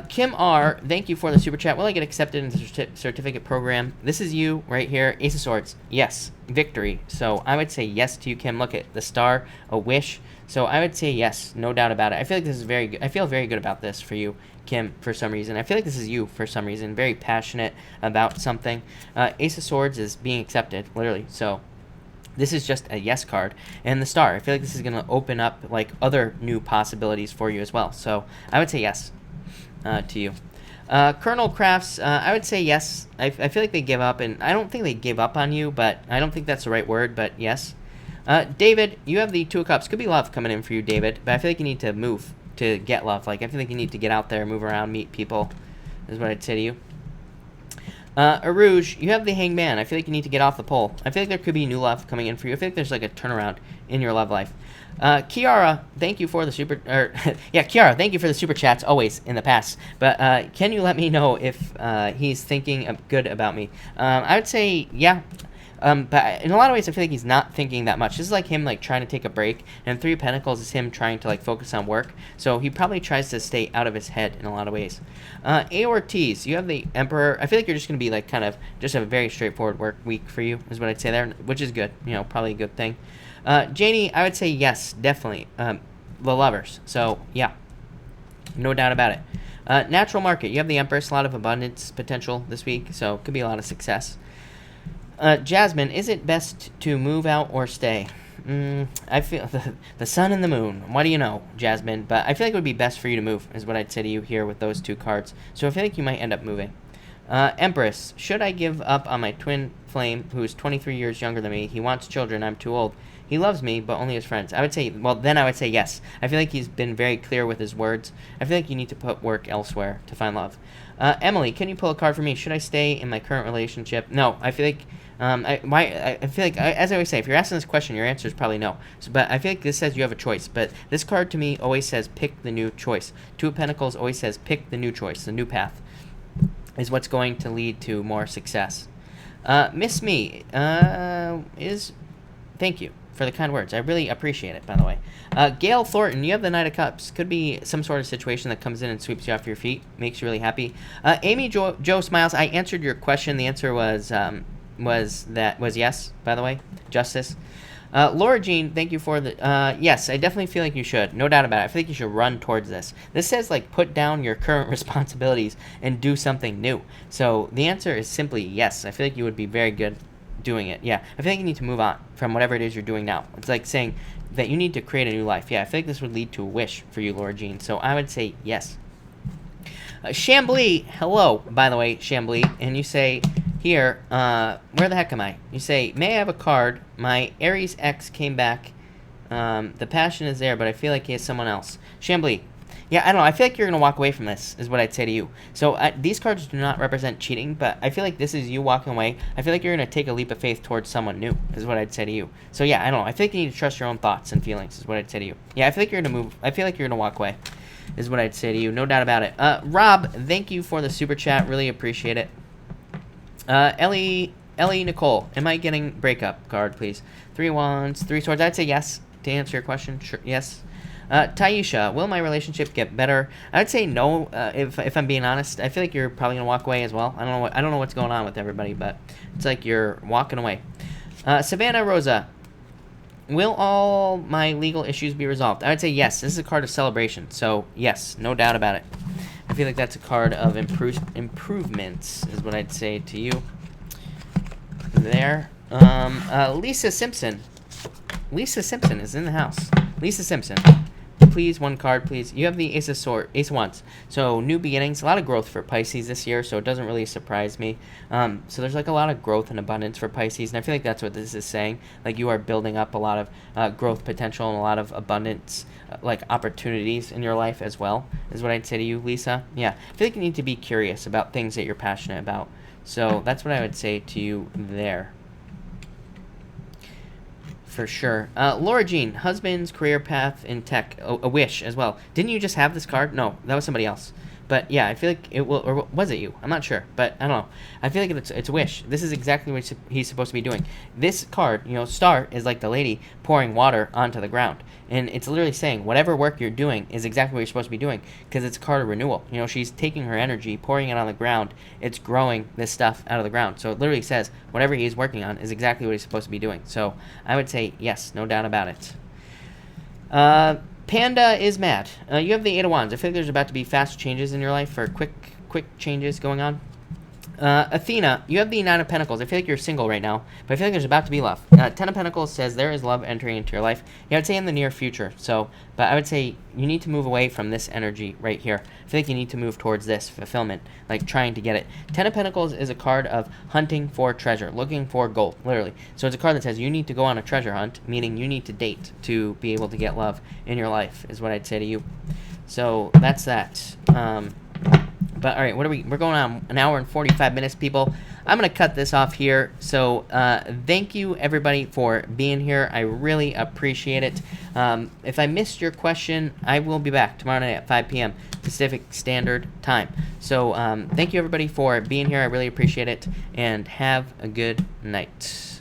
Kim R, thank you for the super chat. Will I get accepted into the certificate program? This is you right here. Ace of Swords. Yes. Victory. So I would say yes to you, Kim. Look at the star, a wish. So I would say yes, no doubt about it. I feel like this is very good. I feel very good about this for you, Kim, for some reason. I feel like this is you for some reason. Very passionate about something. Ace of Swords is being accepted, literally. So this is just a yes card. And the star, I feel like this is going to open up like other new possibilities for you as well. So I would say yes to you. Colonel Crafts, I would say yes. I feel like they give up, and I don't think they give up on you, but I don't think that's the right word, but yes. David, you have the Two of Cups. Could be love coming in for you, David, but I feel like you need to move to get love. Like, I feel like you need to get out there, move around, meet people, is what I'd say to you. Arouge, you have the Hangman. I feel like you need to get off the pole. I feel like there could be new love coming in for you. I feel like there's like a turnaround in your love life. Kiara, thank you for the Kiara, thank you for the super chats always in the past. But can you let me know if he's thinking good about me? I would say yeah. But in a lot of ways, I feel like he's not thinking that much. This is like him like trying to take a break, and Three of Pentacles is him trying to like focus on work. So he probably tries to stay out of his head in a lot of ways. A Ortiz, you have the Emperor. I feel like you're just gonna be like kind of just a very straightforward work week for you, is what I'd say there, which is good. You know, probably a good thing. Janie, I would say yes, definitely. The Lovers. So yeah, no doubt about it. Natural Market, you have the Empress. A lot of abundance potential this week, so could be a lot of success. Jasmine, is it best to move out or stay? I feel the sun and the moon. What do you know, Jasmine? But I feel like it would be best for you to move, is what I'd say to you here with those two cards. So I feel like you might end up moving. Empress, should I give up on my twin flame, who is 23 years younger than me? He wants children. I'm too old. He loves me, but only as friends. I would say, well, then I would say yes. I feel like he's been very clear with his words. I feel like you need to put work elsewhere to find love. Emily, can you pull a card for me? Should I stay in my current relationship? No, I feel like I feel like, as I always say, if you're asking this question, your answer is probably no. So, but I feel like this says you have a choice. But this card to me always says pick the new choice. Two of Pentacles always says pick the new choice, the new path is what's going to lead to more success. Miss Me thank you for the kind words. I really appreciate it, by the way. Gail Thornton, you have the Knight of Cups. Could be some sort of situation that comes in and sweeps you off your feet, makes you really happy. Amy Joe Smiles, I answered your question. The answer was yes, by the way. Justice. Laura Jean, thank you for the yes, I definitely feel like you should, no doubt about it. I feel like you should run towards this. This says like put down your current responsibilities and do something new. So the answer is simply yes. I feel like you would be very good doing it. Yeah, I feel like you need to move on from whatever it is you're doing now. It's like saying that you need to create a new life. Yeah, I feel like this would lead to a wish for you, Laura Jean. So I would say yes. Chambly, hello, by the way, Chambly, and you say here, where the heck am I? You say, may I have a card? My Aries ex came back. The passion is there, but I feel like he has someone else. Chambly, yeah, I don't know. I feel like you're going to walk away from this, is what I'd say to you. So these cards do not represent cheating, but I feel like this is you walking away. I feel like you're going to take a leap of faith towards someone new, is what I'd say to you. So yeah, I don't know. I feel like you need to trust your own thoughts and feelings, is what I'd say to you. Yeah, I feel like you're going to move. I feel like you're going to walk away, is what I'd say to you. No doubt about it. Rob, thank you for the super chat. Really appreciate it. Ellie Nicole, am I getting breakup card, please? 3 wands, 3 swords. I'd say yes to answer your question. Sure, yes. Taisha, will my relationship get better? I would say no. If I'm being honest, I feel like you're probably gonna walk away as well. I don't know what's going on with everybody, but it's like you're walking away. Savannah Rosa, will all my legal issues be resolved? I would say yes. This is a card of celebration, so yes, no doubt about it. I feel like that's a card of improvements, is what I'd say to you. There. Lisa Simpson. Lisa Simpson is in the house. Lisa Simpson. Please, one card, please. You have the Ace of Wands. So, new beginnings. A lot of growth for Pisces this year, so it doesn't really surprise me. So, there's like a lot of growth and abundance for Pisces, and I feel like that's what this is saying. Like, you are building up a lot of growth potential and a lot of abundance, like opportunities in your life as well, is what I'd say to you, Lisa. Yeah, I feel like you need to be curious about things that you're passionate about. So, that's what I would say to you there. For sure. Laura Jean, husband's career path in tech. A wish as well. Didn't you just have this card? No, that was somebody else. But yeah, I feel like it will, or was it you? I'm not sure, but I don't know. I feel like it's a wish. This is exactly what he's supposed to be doing. This card, star, is like the lady pouring water onto the ground. And it's literally saying whatever work you're doing is exactly what you're supposed to be doing, because it's a card of renewal. She's taking her energy, pouring it on the ground. It's growing this stuff out of the ground. So it literally says whatever he's working on is exactly what he's supposed to be doing. So I would say yes, no doubt about it. Panda is mad. You have the Eight of Wands. I feel like there's about to be fast changes in your life, or quick changes going on. Athena, you have the Nine of Pentacles. I feel like you're single right now, but I feel like there's about to be love. Ten of Pentacles says there is love entering into your life. Yeah, I would say in the near future. But I would say you need to move away from this energy right here. I feel like you need to move towards this fulfillment, like trying to get it. Ten of Pentacles is a card of hunting for treasure, looking for gold, literally. So it's a card that says you need to go on a treasure hunt, meaning you need to date to be able to get love in your life, is what I'd say to you. So that's that. But all right, we're going on an hour and 45 minutes, people. I'm going to cut this off here. So thank you, everybody, for being here. I really appreciate it. If I missed your question, I will be back tomorrow night at 5 p.m. Pacific Standard Time. So thank you, everybody, for being here. I really appreciate it. And have a good night.